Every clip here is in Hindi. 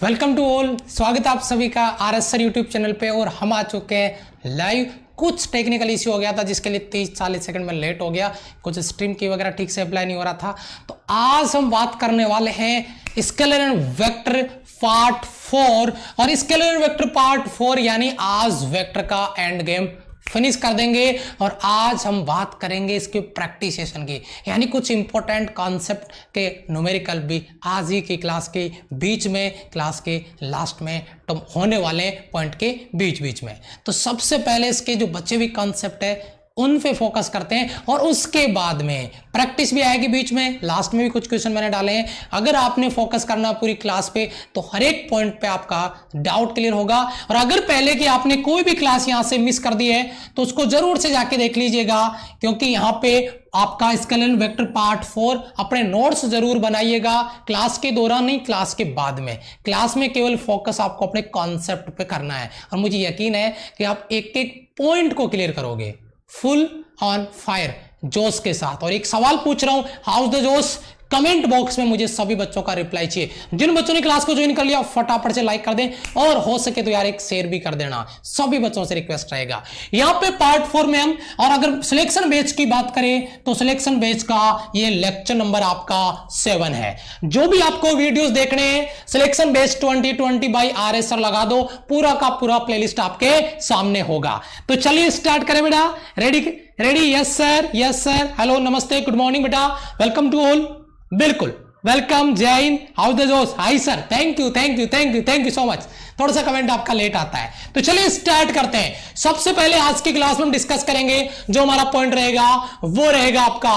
Welcome to all. स्वागत है आप सभी का RS सर यूट्यूब चैनल पे। और हम आ चुके हैं लाइव। कुछ टेक्निकल इश्यू हो गया था जिसके लिए 30-40 सेकंड में लेट हो गया। कुछ स्ट्रीम की वगैरह ठीक से अप्लाई नहीं हो रहा था। तो आज हम बात करने वाले हैं स्केलर एंड वेक्टर पार्ट 4। और स्केलर एंड वेक्टर पार्ट 4 यानी आज वेक्टर का एंड गेम फिनिश कर देंगे। और आज हम बात करेंगे इसके प्रैक्टिसेशन की, यानी कुछ इंपॉर्टेंट कॉन्सेप्ट के न्यूमेरिकल भी आज ही की क्लास के बीच में, क्लास के लास्ट में तो होने वाले पॉइंट के बीच बीच में। तो सबसे पहले इसके जो बचे हुए कॉन्सेप्ट है उन पे फोकस करते हैं और उसके बाद में प्रैक्टिस भी आएगी बीच में। लास्ट में भी कुछ क्वेश्चन मैंने डाले हैं। अगर आपने फोकस करना पूरी क्लास पे तो हर एक पॉइंट पे आपका डाउट क्लियर होगा। और अगर पहले की आपने कोई भी क्लास यहां से मिस कर दी है तो उसको जरूर से जाके देख लीजिएगा, क्योंकि यहां पे आपका स्केलर एंड वेक्टर पार्ट 4 अपने नोट्स जरूर बनाइएगा। क्लास के दौरान नहीं, क्लास के बाद में। क्लास में केवल फोकस आपको अपने कॉन्सेप्ट पे करना है और मुझे यकीन है कि आप एक एक पॉइंट को क्लियर करोगे फुल ऑन फायर, जोश के साथ। और एक सवाल पूछ रहा हूं, हाउस द जोश? कमेंट बॉक्स में मुझे सभी बच्चों का रिप्लाई चाहिए। जिन बच्चों ने क्लास को ज्वाइन कर लिया फटाफट से लाइक कर दें और हो सके तो यार एक शेयर भी कर देना। सभी बच्चों से रिक्वेस्ट रहेगा। यहां पे पार्ट 4 में हम, और अगर सिलेक्शन बेच की बात करें तो सिलेक्शन बेच का ये लेक्चर नंबर आपका 7 है। जो भी आपको वीडियोस देखने हैं सिलेक्शन बेच 2020 बाय RS सर लगा दो, पूरा का पूरा प्लेलिस्ट आपके सामने होगा। तो चलिए स्टार्ट करें बेटा। Ready? Yes sir, yes sir. Hello, नमस्ते, गुड मॉर्निंग बेटा, वेलकम टू ऑल। बिल्कुल वेलकम, जय हिंद, हाउ द जोश? High sir, thank you thank you thank you thank you so much. थोड़ा सा कमेंट आपका लेट आता है। तो चलिए स्टार्ट करते हैं। सबसे पहले आज की क्लास में हम डिस्कस करेंगे, जो हमारा पॉइंट रहेगा वो रहेगा आपका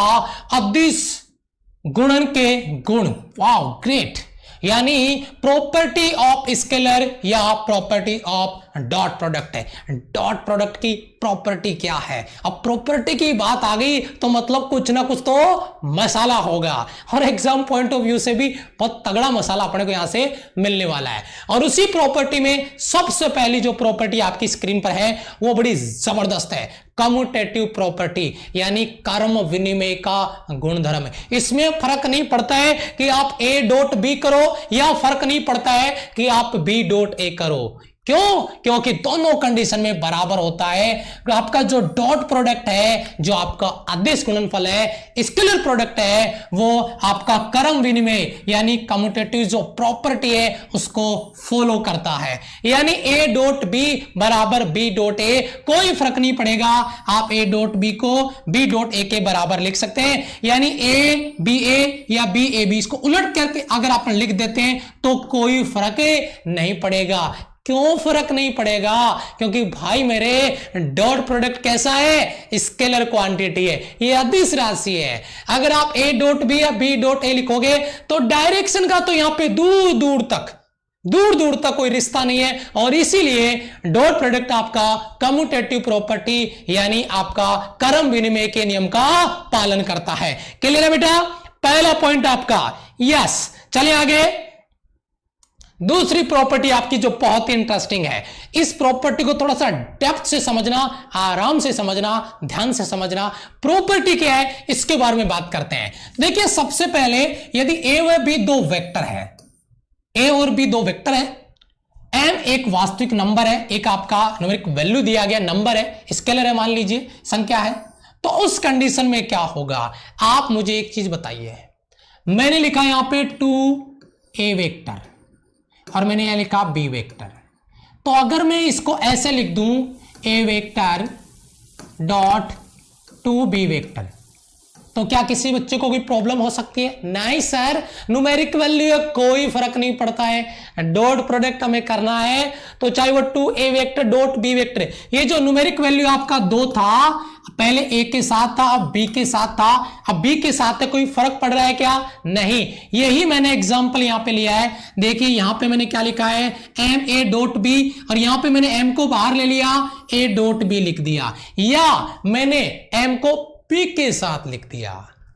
अदिश गुणन के गुण। वाओ ग्रेट, यानी प्रॉपर्टी ऑफ स्केलर या प्रॉपर्टी ऑफ डॉट प्रोडक्ट है। डॉट प्रोडक्ट की प्रॉपर्टी क्या है? अब प्रॉपर्टी की बात आ गई तो मतलब कुछ ना कुछ तो मसाला होगा, और एग्जाम पॉइंट ऑफ व्यू से भी बहुत तगड़ा मसाला अपने को यहां से मिलने वाला है। और उसी प्रॉपर्टी में सबसे पहली जो प्रॉपर्टी आपकी स्क्रीन पर है वो बड़ी जबरदस्त है, कम्यूटेटिव प्रॉपर्टी, यानी कर्म विनिमय का गुणधर्म है। इसमें फर्क नहीं पड़ता है कि आप A डॉट B करो या फर्क नहीं पड़ता है कि आप B डॉट A करो। क्यों? क्योंकि दोनों कंडीशन में बराबर होता है। तो आपका जो डॉट प्रोडक्ट है, जो आपका अदिश गुणनफल है, स्केलर प्रोडक्ट है, वो आपका कर्म विनिमय यानी कम्यूटेटिव जो प्रॉपर्टी है उसको फॉलो करता है। यानी A डॉट B बराबर B डॉट A, कोई फर्क नहीं पड़ेगा। आप A डॉट B को B डॉट A के बराबर लिख सकते हैं। यानी A B A या B A B, इसको उलट करके अगर आप लिख देते हैं तो कोई फर्क नहीं पड़ेगा। क्यों फर्क नहीं पड़ेगा? क्योंकि भाई मेरे डॉट प्रोडक्ट कैसा है? स्केलर क्वांटिटी है, ये अदिश राशि है। अगर आप A डॉट B या B डॉट A लिखोगे तो डायरेक्शन का तो यहां पे दूर दूर तक कोई रिश्ता नहीं है। और इसीलिए डॉट प्रोडक्ट आपका कम्यूटेटिव प्रॉपर्टी यानी आपका कर्म विनिमय के नियम का पालन करता है। क्लियर है बेटा? पहला पॉइंट आपका यस। चलिए आगे। दूसरी प्रॉपर्टी आपकी जो बहुत ही इंटरेस्टिंग है, इस प्रॉपर्टी को थोड़ा सा डेप्थ से समझना, आराम से समझना, ध्यान से समझना। प्रॉपर्टी क्या है इसके बारे में बात करते हैं। देखिए सबसे पहले यदि A व B दो वेक्टर है, A और B दो वेक्टर है, M एक वास्तविक नंबर है, एक आपका न्यूमेरिक वैल्यू दिया गया नंबर है, स्केलर है, मान लीजिए संख्या है, तो उस कंडीशन में क्या होगा? आप मुझे एक चीज बताइए। मैंने लिखा यहां पे 2A वेक्टर और मैंने यहां लिखा B वेक्टर। तो अगर मैं इसको ऐसे लिख दूं A vector dot 2B vector, तो क्या किसी बच्चे को कोई प्रॉब्लम हो सकती है? नहीं सर, न्यूमेरिक वैल्यू है, कोई फर्क नहीं पड़ता है। डॉट प्रोडक्ट हमें करना है तो चाहे वो 2A vector dot B vector, ये जो न्यूमेरिक वैल्यू आपका 2 था, पहले A के साथ था, अब B के साथ था, अब B के साथ है, कोई फर्क पड़ रहा है क्या? नहीं। यही मैंने एग्जांपल यहां पे लिया है। देखिए यहां पे मैंने क्या लिखा है, M A डॉट B, और यहां पे मैंने M को बाहर ले लिया, A डॉट B लिख दिया, या मैंने M को P के साथ लिख दिया,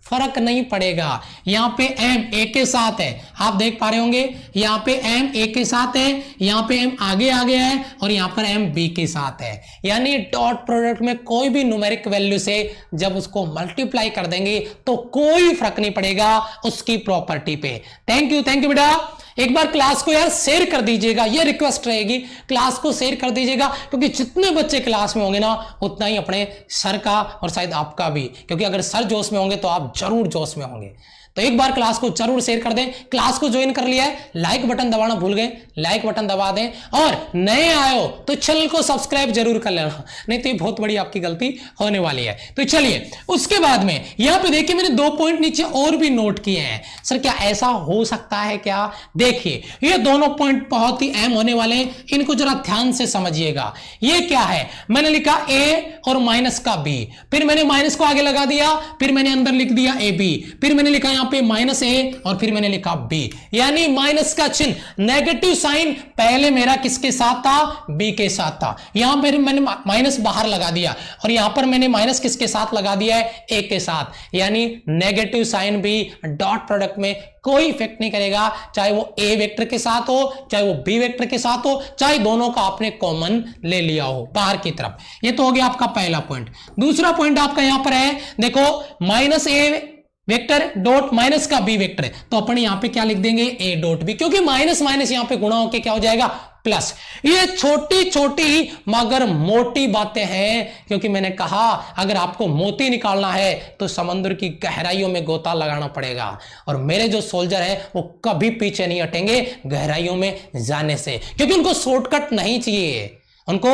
फर्क नहीं पड़ेगा। यहां पे M A के साथ है, आप देख पा रहे होंगे, यहां पे M A के साथ है, यहां पे M आगे आ गया है, और यहां पर M B के साथ है। यानी डॉट प्रोडक्ट में कोई भी न्यूमेरिक वैल्यू से जब उसको मल्टीप्लाई कर देंगे तो कोई फर्क नहीं पड़ेगा उसकी प्रॉपर्टी पे। थैंक यू बेटा। एक बार क्लास को यार शेयर कर दीजिएगा, ये रिक्वेस्ट रहेगी, क्लास को शेयर कर दीजिएगा, क्योंकि जितने बच्चे क्लास में होंगे ना उतना ही अपने सर का और शायद आपका भी, क्योंकि अगर सर जोश में होंगे तो आप जरूर जोश में होंगे। तो एक बार क्लास को जरूर शेयर कर दें। क्लास को ज्वाइन कर लिया है, लाइक बटन दबाना भूल गए, लाइक बटन दबा दें, और नए आए हो तो चैनल को सब्सक्राइब जरूर कर लेना, नहीं तो ये बहुत बड़ी आपकी गलती होने वाली है। तो चलिए उसके बाद में यहां पे देखिए मैंने 2 पॉइंट नीचे और भी नोट किए हैं। सर क्या ऐसा हो सकता है क्या? देखिए ये दोनों पॉइंट बहुत ही अहम होने वाले हैं, इनको जरा ध्यान से समझिएगा। ये क्या है, मैंने लिखा ए और माइनस का बी, फिर मैंने माइनस को आगे लगा दिया, फिर मैंने अंदर लिख दिया ए बी, फिर मैंने लिखा पे माइनस ए और फिर मैंने लिखा बी, यानी माइनस का चिन्ह, नेगेटिव साइन पहले मेरा किसके साथ था? बी के साथ था। यहां पर मैंने माइनस बाहर लगा दिया और यहां पर मैंने माइनस किसके साथ लगा दिया है? ए के साथ, यानी नेगेटिव साइन भी डॉट प्रोडक्ट में कोई इफेक्ट नहीं करेगा, चाहे वो ए वेक्टर के साथ हो, चाहे वो बी वेक्टर के साथ हो, चाहे दोनों का आपने कॉमन ले लिया हो बाहर की तरफ। ये तो हो गया आपका पहला पॉइंट। दूसरा पॉइंट आपका यहां पर है, देखो माइनस ए वेक्टर डॉट माइनस का बी वेक्टर है, तो अपन यहां पे क्या लिख देंगे? ए डॉट बी, क्योंकि माइनस माइनस यहां पे गुणा होके क्या हो जाएगा? प्लस। ये छोटी छोटी मगर मोटी बातें हैं, क्योंकि मैंने कहा अगर आपको मोती निकालना है तो समुद्र की गहराइयों में गोता लगाना पड़ेगा, और मेरे जो सोल्जर हैं वो कभी पीछे नहीं हटेंगे गहराइयों में जाने से, क्योंकि उनको शॉर्टकट नहीं चाहिए, उनको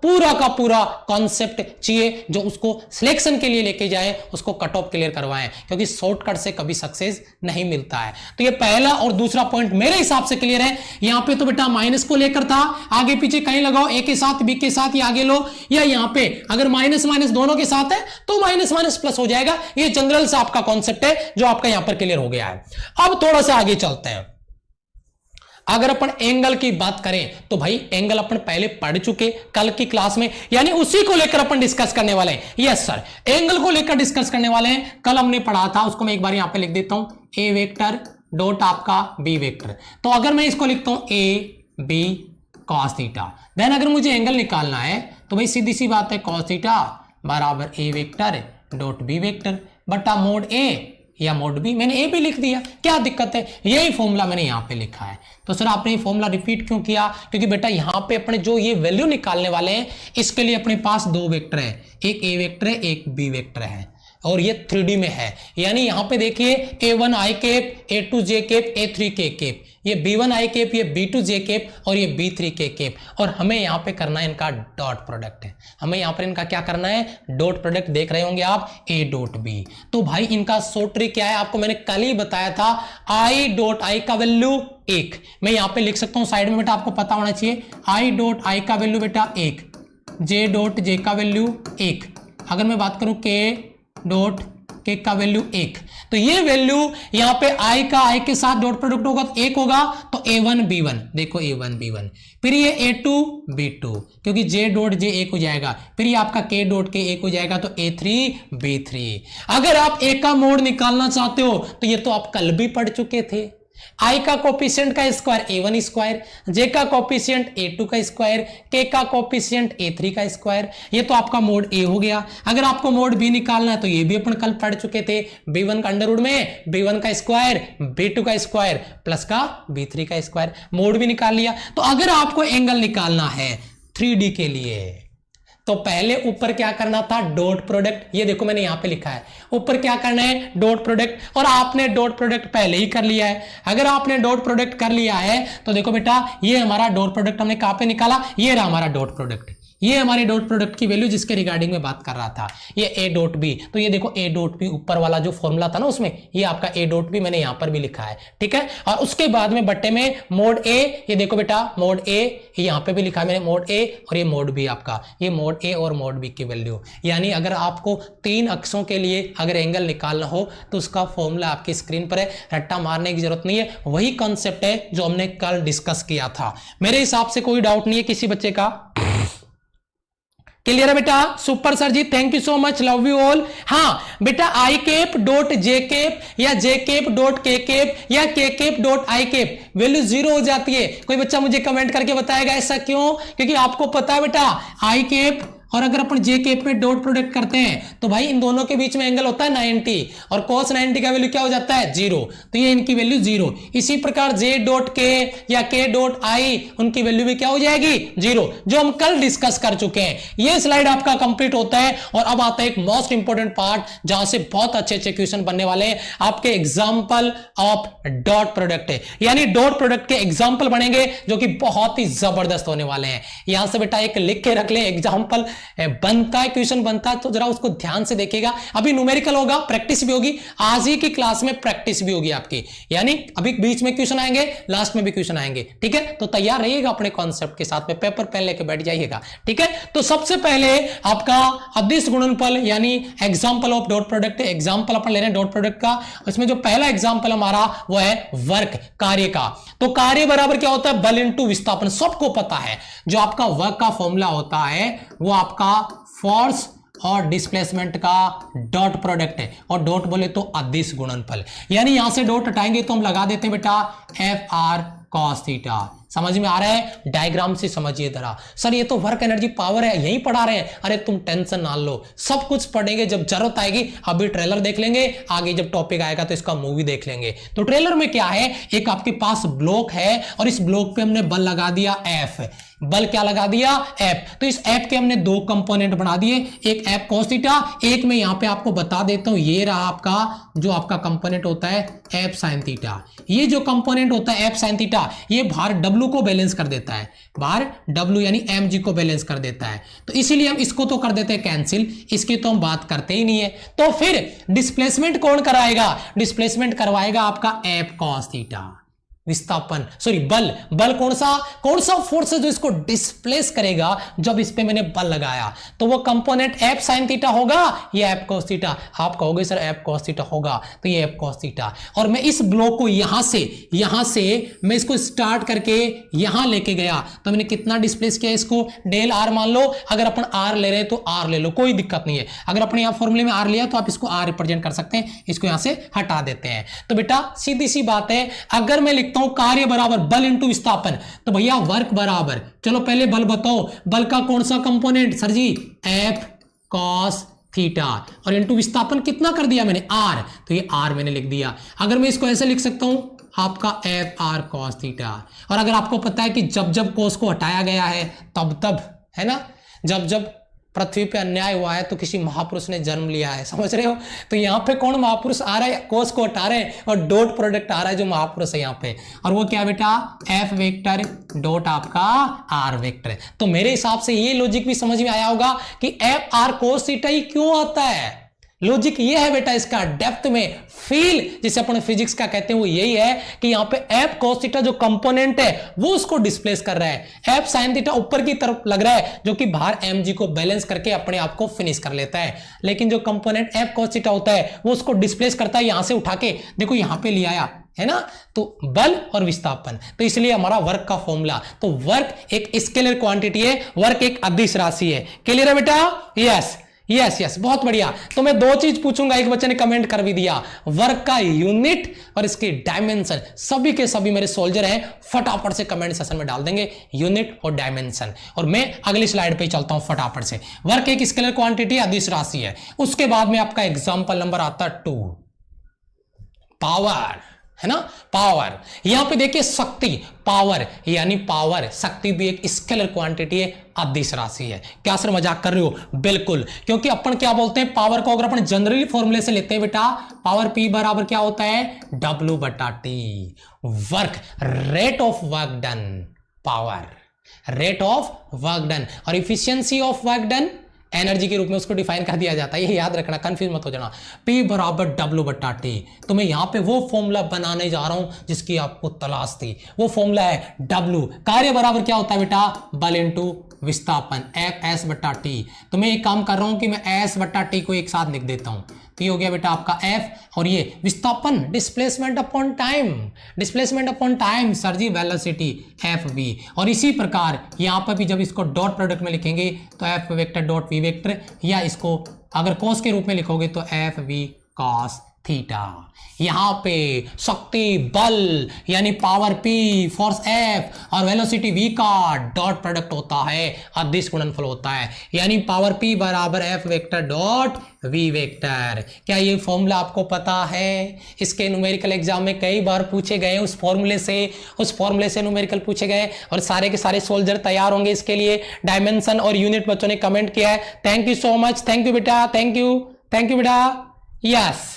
पूरा का पूरा कॉन्सेप्ट चाहिए जो उसको सिलेक्शन के लिए लेके जाए, उसको कट ऑफ क्लियर करवाएं, क्योंकि शॉर्टकट से कभी सक्सेस नहीं मिलता है। तो ये पहला और दूसरा पॉइंट मेरे हिसाब से क्लियर है। यहां पे तो बेटा माइनस को लेकर था, आगे पीछे कहीं लगाओ, ए के साथ बी के साथ या आगे लो, या यहां पे अगर माइनस माइनस दोनों के साथ है तो माइनस माइनस प्लस हो जाएगा। ये जनरल सा आपका कॉन्सेप्ट है जो आपका यहां पर क्लियर हो गया है। अब थोड़ा सा आगे चलते हैं। अगर अपन एंगल की बात करें तो भाई एंगल अपन पहले पढ़ चुके कल की क्लास में, यानी उसी को लेकर अपन डिस्कस करने वाले हैं। यस सर, एंगल को लेकर डिस्कस करने वाले हैं। कल हमने पढ़ा था, उसको मैं एक बार यहां पे लिख देता हूं, ए वेक्टर डॉट आपका बी वेक्टर। तो अगर मैं इसको लिखता हूं A B cos theta, then अगर मुझे एंगल निकालना है तो भाई सीधी सी बात है, कॉस थीटा बराबर ए वेक्टर डॉट बी वेक्टर बटा मोड ए या मोड बी। मैंने ए भी लिख दिया, क्या दिक्कत है? यही फॉर्मूला मैंने यहां पे लिखा है। तो सर आपने ये फॉर्मूला रिपीट क्यों किया? क्योंकि बेटा यहां पे अपने जो ये वैल्यू निकालने वाले हैं इसके लिए अपने पास 2 वेक्टर है, एक ए वेक्टर है, एक बी वेक्टर है, और ये 3D में है। यानी यहां पे देखिए A1 i cap, A2 j cap, A3 k cap, ये B1 i कैप, ये B2 j कैप और ये B3 k कैप, और हमें यहां पे करना है इनका डॉट प्रोडक्ट है। हमें यहां पर इनका क्या करना है? Dot product. देख रहे होंगे आप A डॉट B। तो भाई इनका शॉर्ट ट्रिक क्या है? आपको मैंने कल ही बताया था, I डॉट I का वैल्यू 1, मैं यहां पे लिख सकता हूं साइड में, बेटा आपको पता होना चाहिए, I डॉट I का वैल्यू बेटा 1, J डॉट J का वैल्यू 1, अगर मैं बात करूं K डॉट के का वैल्यू 1, तो ये वैल्यू यहां पे i का i के साथ डॉट प्रोडक्ट होगा तो 1 होगा, तो a1 b1, देखो a1 b1, फिर ये a2 b2, क्योंकि j डॉट j 1 हो जाएगा, फिर ये आपका k डॉट k 1 हो जाएगा, तो a3 b3। अगर आप a का मोड निकालना चाहते हो तो ये तो आप कल भी पढ़ चुके थे, i का कोफिशिएंट का स्क्वायर a1 स्क्वायर, j का कोफिशिएंट a2 का स्क्वायर, k का कोफिशिएंट a3 का स्क्वायर, ये तो आपका मोड a हो गया। अगर आपको मोड b निकालना है तो ये भी अपन कल पढ़ चुके थे, b1 का अंडर रूट में b1 का स्क्वायर, b2 का स्क्वायर प्लस का b3 का स्क्वायर, मोड भी निकाल लिया। तो अगर आपको एंगल निकालना है 3D के लिए तो पहले ऊपर क्या करना था? Dot product. ये देखो मैंने यहां पे लिखा है, ऊपर क्या करना है? डॉट प्रोडक्ट, और आपने डॉट प्रोडक्ट पहले ही कर लिया है। अगर आपने डॉट प्रोडक्ट कर लिया है तो देखो बेटा ये हमारा डॉट प्रोडक्ट हमने कहां पे निकाला, ये रहा हमारा डॉट प्रोडक्ट, ये हमारे डॉट प्रोडक्ट की वैल्यू जिसके रिगार्डिंग में बात कर रहा था, ये ए डॉट बी। तो ये देखो ए डॉट बी ऊपर वाला जो फॉर्मूला था ना उसमें, ये आपका ए डॉट बी मैंने यहां पर भी लिखा है, ठीक है। और उसके बाद में बट्टे में मोड ए, ये देखो बेटा मोड ए यहां पे भी लिखा है मैंने मोड ए, और ये मोड बी आपका, ये मोड ए और मोड बी की वैल्यू। यानी अगर आपको 3 अक्षों के लिए अगर एंगल निकालना हो तो उसका फॉर्मूला आपकी स्क्रीन पर है, रट्टा मारने की जरूरत नहीं है, वही कॉन्सेप्ट है जो हमने कल डिस्कस किया था। मेरे हिसाब से कोई डाउट नहीं है किसी बच्चे का? क्लियर है बेटा? Super sir ji, thank you so much, love you all. हाँ बेटा I cap dot J cap या J cap dot K cap या K cap dot I cap value 0 हो जाती है। कोई बच्चा मुझे कमेंट करके बताएगा ऐसा क्यों? क्योंकि आपको पता है बेटा आई कैप और अगर अपन जे के पे डॉट प्रोडक्ट करते हैं तो भाई इन दोनों के बीच में एंगल होता है 90 और cos 90 का वैल्यू क्या हो जाता है 0, तो ये इनकी वैल्यू 0। इसी प्रकार जे डॉट के या के डॉट आई उनकी वैल्यू भी क्या हो जाएगी 0, जो हम कल डिस्कस कर चुके हैं। ये स्लाइड आपका कंप्लीट होता है और अब आता है एक मोस्ट इंपोर्टेंट पार्ट जहां से बहुत अच्छे अच्छे क्वेश्चन बनने वाले हैं आपके एग्जांपल ऑफ डॉट प्रोडक्ट है, यानी डॉट प्रोडक्ट के एग्जांपल बनेंगे जो कि बहुत ही जबरदस्त होने वाले हैं। यहां से बेटा एक लिख के रख ले, एग्जांपल बनता है, क्वेश्चन बनता है तो जरा उसको ध्यान से देखिएगा। अभी न्यूमेरिकल होगा, प्रैक्टिस भी होगी, आज ही की क्लास में प्रैक्टिस भी होगी आपकी, यानी अभी बीच में क्वेश्चन आएंगे, लास्ट में भी क्वेश्चन आएंगे, ठीक है। तो तैयार रहिएगा अपने कॉन्सेप्ट के साथ में, पेपर पेन लेके बैठ जाइएगा, ठीक है। तो सबसे पहले आपका अदिश गुणनफल यानी example of dot product, example अपन ले रहे हैं डॉट प्रोडक्ट का। इसमें जो पहला एग्जांपल हमारा वो है वर्क, कार्य का। तो कार्य बराबर क्या होता है बल इंटू विस्थापन, सबको पता है। जो आपका वर्क का फॉर्मूला होता है वो आपका फोर्स और डिस्प्लेसमेंट का डॉट प्रोडक्ट है, और डॉट बोले तो अदिश गुणनफल, यानी यहां से डॉट हटाएंगे तो हम लगा देते हैं बेटा एफ आर कॉस थीटा। समझ में आ रहा है, डायग्राम से समझिए जरा। सर ये तो वर्क एनर्जी पावर है, यही पढ़ा रहे हैं। अरे तुम टेंशन ना लो, सब कुछ पढ़ेंगे जब जरूरत आएगी। अभी ट्रेलर देख लेंगे, आगे जब टॉपिक आएगा तो इसका मूवी देख लेंगे। तो ट्रेलर में क्या है, एक आपके पास ब्लॉक है और इस ब्लॉक पे हमने बल लगा दिया एफ, बल क्या लगा दिया एफ। तो इस एफ के हमने दो कंपोनेंट बना दिए, एक एफ कॉस थीटा, एक मैं यहां पे आपको बता देता हूं, ये रहा आपका जो आपका कंपोनेंट होता है एफ साइन थीटा। ये जो कंपोनेंट होता है एफ साइन थीटा, ये भार डब्ल्यू को बैलेंस कर देता है, भार डब्ल्यू यानी एम जी को बैलेंस कर देता है। तो इसीलिए हम इसको तो कर देते हैं कैंसिल, इसकी तो हम बात करते ही नहीं है। तो फिर डिस्प्लेसमेंट कौन कराएगा, डिस्प्लेसमेंट करवाएगा आपका एफ कॉस थीटा। विस्थापन सॉरी बल, बल कौन सा फोर्स है जो इसको डिस्प्लेस करेगा, जब इस पे मैंने बल लगाया तो वो कंपोनेंट एफ साइन थीटा होगा या एफ कॉस थीटा। आप कहोगे सर एफ कॉस थीटा होगा, तो ये एफ कॉस थीटा। और मैं इस ब्लॉक को यहां से मैं इसको स्टार्ट करके यहां लेके गया तो मैंने कितना डिस्प्लेस किया इसको, डेल आर मान लो। अगर अपन आर ले रहे हैं तो आर ले लो, कोई दिक्कत नहीं है। अगर अपने यहां फॉर्मूले में आर लिया तो आप इसको आर रिप्रेजेंट कर सकते हैं, इसको यहां से हटा देते हैं। तो बेटा सीधी सी बात है, अगर मैं कार्य बराबर बल इंटू विस्थापन, तो भैया वर्क बराबर, चलो पहले बल बताओ, बल का कौन सा कंपोनेंट सर जी एफ कॉस थीटा, और इंटू विस्थापन कितना कर दिया मैंने आर, तो ये आर मैंने लिख दिया। अगर मैं इसको ऐसे लिख सकता हूं आपका एफ आर कॉस थीटा। और अगर आपको पता है कि जब जब कोस को हटाया गया है तब है ना, जब जब पृथ्वी पे अन्याय हुआ है तो किसी महापुरुष ने जन्म लिया है, समझ रहे हो। तो यहाँ पे कौन महापुरुष आ रहा है, कोस को हटा रहे हैं और डॉट प्रोडक्ट आ रहा है जो महापुरुष है यहाँ पे, और वो क्या बेटा एफ वेक्टर डॉट आपका आर वेक्टर। तो मेरे हिसाब से ये लॉजिक भी समझ में आया होगा कि एफ आर कोस थीटा ही क्यों आता है। लॉजिक ये है बेटा इसका, डेप्थ में फील जिसे अपन फिजिक्स का कहते हैं वो यही है कि यहां पे एफ कॉस थीटा जो कंपोनेंट है वो उसको डिस्प्लेस कर रहा है, एफ साइन थीटा ऊपर की तरफ लग रहा है जो कि भार एम जी को बैलेंस करके अपने आप को फिनिश कर लेता है। लेकिन जो कंपोनेंट एफ कॉस थीटा होता है वो उसको डिस्प्लेस करता है, यहां से उठा के देखो यहां पे ले आया है ना, तो बल और विस्थापन। तो इसलिए हमारा वर्क का फॉर्मूला, तो वर्क एक स्केलर क्वांटिटी है, वर्क एक अदिश राशि है। क्लियर है बेटा, यस यस यस, बहुत बढ़िया। तो मैं दो चीज पूछूंगा, एक बच्चे ने कमेंट कर भी दिया, वर्क का यूनिट और इसकी डायमेंशन। सभी के सभी मेरे सोल्जर हैं, फटाफट से कमेंट सेक्शन में डाल देंगे यूनिट और डायमेंशन। और मैं अगली स्लाइड पे चलता हूं फटाफट से। वर्क एक स्केलर क्वांटिटी अदिश राशि है। उसके बाद में आपका एग्जाम्पल नंबर आता है 2, पावर, है ना, पावर। यहां पे देखिए शक्ति, पावर यानी पावर, शक्ति भी एक स्केलर क्वांटिटी है, अदिश राशि है। क्या सर मजाक कर रहे हो, बिल्कुल, क्योंकि अपन क्या बोलते हैं पावर को, अगर अपन जनरली फॉर्मूले से लेते हैं बेटा, पावर पी बराबर क्या होता है डब्ल्यू बटा T, work rate of work done, power rate of work done, और efficiency of work done energy के रूप में उसको डिफाइन कर दिया जाता है। ये याद रखना, कंफ्यूज मत हो जाना, P बराबर W बटा टी। तो मैं यहां पे वो फॉर्मूला बनाने जा रहा हूं जिसकी आपको तलाश थी। वो फॉर्मूला है W, कार्य बराबर क्या होता है बेटा बल इंटू विस्थापन, एफ एस बटा टी। तो मैं एक काम कर रहा हूं कि मैं एस बटा टी को एक साथ लिख देता हूं, तो ये हो गया बेटा आपका एफ, और ये विस्थापन displacement upon time, displacement upon time sir ji velocity F V. और इसी प्रकार यहां पर भी जब इसको डॉट प्रोडक्ट में लिखेंगे तो F vector dot V vector, या इसको अगर कॉस के रूप में लिखोगे तो एफ वी कॉस थीटा। यहां पे शक्ति बल यानी पावर P, फोर्स F और वेलोसिटी V का डॉट प्रोडक्ट होता है, अदिश गुणनफल होता है, यानी पावर P बराबर F vector dot V vector. क्या ये फॉर्मूला आपको पता है? इसके न्यूमेरिकल एग्जाम में कई बार पूछे गए, उस फॉर्मूले से न्यूमेरिकल पूछे गए और सारे के सारे सोल्जर तैयार होंगे इसके लिए। डायमेंशन और यूनिट बच्चों ने कमेंट किया है, thank you so much, thank you बेटा, थैंक यू बेटा, yes,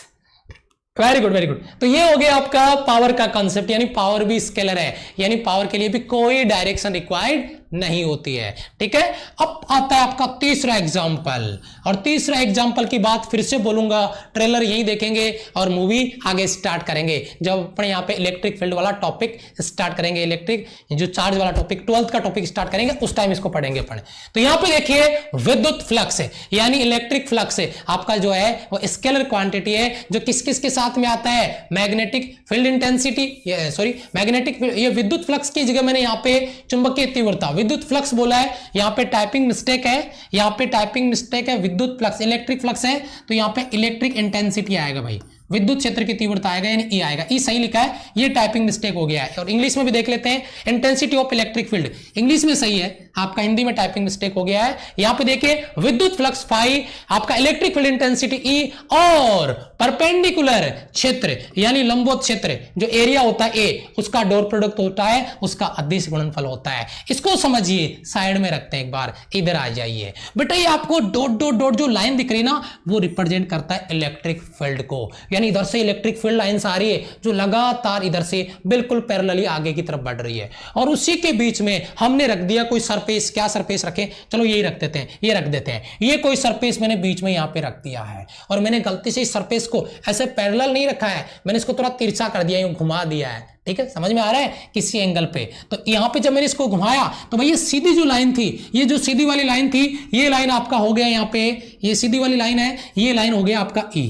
very good very good. तो ये हो गया आपका पावर का कंसेप्ट, यानी पावर भी स्केलर है, यानी पावर के लिए भी कोई डायरेक्शन रिक्वायर्ड नहीं होती है, ठीक है। अब आता है आपका तीसरा एग्जाम्पल, और तीसरा एग्जाम्पल की बात फिर से बोलूंगा, ट्रेलर यही देखेंगे और मूवी आगे स्टार्ट करेंगे जब अपने यहाँ पे इलेक्ट्रिक फील्ड वाला टॉपिक स्टार्ट करेंगे, इलेक्ट्रिक जो चार्ज वाला टॉपिक 12th का टॉपिक स्टार्ट करेंगे, उस टाइम इसको पढ़ेंगे अपन। तो यहाँ पे देखिए विद्युत फ्लक्स है, यानी इलेक्ट्रिक फ्लक्स है आपका जो है वो स्केलर क्वांटिटी है, जो किस किस के साथ में आता है, magnetic field intensity, sorry magnetic, ये विद्युत फ्लक्स की जगह मैंने यहाँ पे चुंबकीय तीव्रता, विद्युत फ्लक्स बोला है, यहां पे टाइपिंग मिस्टेक है, यहां पे टाइपिंग मिस्टेक है, विद्युत फ्लक्स इलेक्ट्रिक फ्लक्स है, तो यहां पे इलेक्ट्रिक इंटेंसिटी आएगा भाई, विद्युत क्षेत्र की तीव्रता आएगा, यानी ई आएगा, ई सही लिखा है, ये टाइपिंग मिस्टेक हो गया है। और इंग्लिश में भी देख लेते हैं, intensity of electric field, English में सही है, आपका हिंदी में टाइपिंग मिस्टेक हो गया है। यहां पे देखिए विद्युत फ्लक्स फाई, आपका इलेक्ट्रिक फील्ड इंटेंसिटी ई, और परपेंडिकुलर क्षेत्र यानी लंबवत क्षेत्र जो एरिया होता है ए, उसका डॉट प्रोडक्ट होता है, उसका अदिश गुणनफल होता है। इसको समझिए, साइड में रखते हैं, एक बार इधर आ जाइए बेटा। ये आपको डॉट डॉट डॉट जो लाइन दिख रही ना, वो रिप्रेजेंट करता है इलेक्ट्रिक फील्ड को, यानी इधर से इलेक्ट्रिक फील्ड लाइंस आ रही है जो लगातार इधर से बिल्कुल पैरेलली आगे की तरफ बढ़ रही है, और उसी के बीच में हमने रख दिया कोई सरफेस, क्या सरफेस रखें, चलो यही रख देते हैं, ये रख देते हैं, ये कोई सरफेस मैंने बीच में यहां पे रख दिया है, और मैंने गलती से इस सरफेस को ऐसे पैरेलल नहीं रखा है, मैंने इसको थोड़ा तिरछा कर दिया, यूं घुमा दिया है, ठीक है, समझ में आ रहा है, किसी एंगल पे। तो यहां पे जब मैंने इसको घुमाया तो भाई ये सीधी जो लाइन थी, ये जो सीधी वाली लाइन थी, ये लाइन आपका हो गया यहां पे, ये सीधी वाली लाइन है, ये लाइन हो गया आपका ई,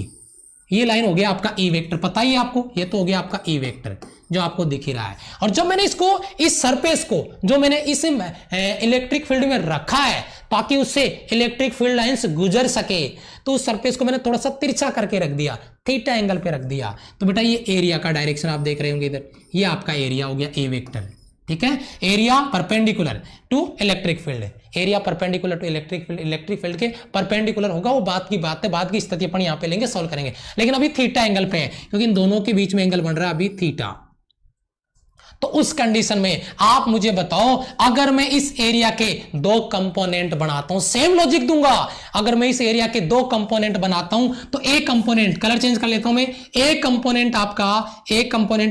ये लाइन हो गया आपका ई वेक्टर, पता ही आपको, ये तो हो गया आपका ई वेक्टर जो आपको दिख ही रहा है। और जब मैंने इसको, इस सरफेस को जो मैंने इस इलेक्ट्रिक फील्ड में रखा है ताकि उससे इलेक्ट्रिक फील्ड लाइंस गुजर सके, तो उस सरफेस को मैंने थोड़ा सा तिरछा करके रख दिया, थीटा एंगल पे रख दिया। तो बेटा ये एरिया का डायरेक्शन आप देख रहे होंगे इधर, ये आपका एरिया हो गया ए वेक्टर, ठीक है। Area perpendicular to electric field, area perpendicular to electric field, electric field के परपेंडिकुलर होगा, वो बात की बात है, बात की स्थिति अपन यहां पे लेंगे, सॉल्व करेंगे, लेकिन अभी थीटा एंगल पे है क्योंकि इन दोनों के बीच में एंगल बन रहा है अभी थीटा। तो उस कंडीशन में आप मुझे बताओ, अगर मैं इस एरिया के दो कंपोनेंट बनाता हूं, सेम लॉजिक दूंगा, अगर मैं इस एरिया के दो कंपोनेंट बनाता हूं तो एक कंपोनेंट, कलर चेंज कर लेता हूं मैं, एक कंपोनेंट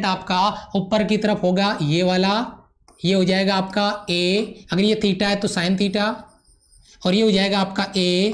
आपका ऊपर की तरफ होगा, ये वाला, ये हो जाएगा आपका ए, अगर ये थीटा है तो साइन थीटा, और ये हो जाएगा आपका ए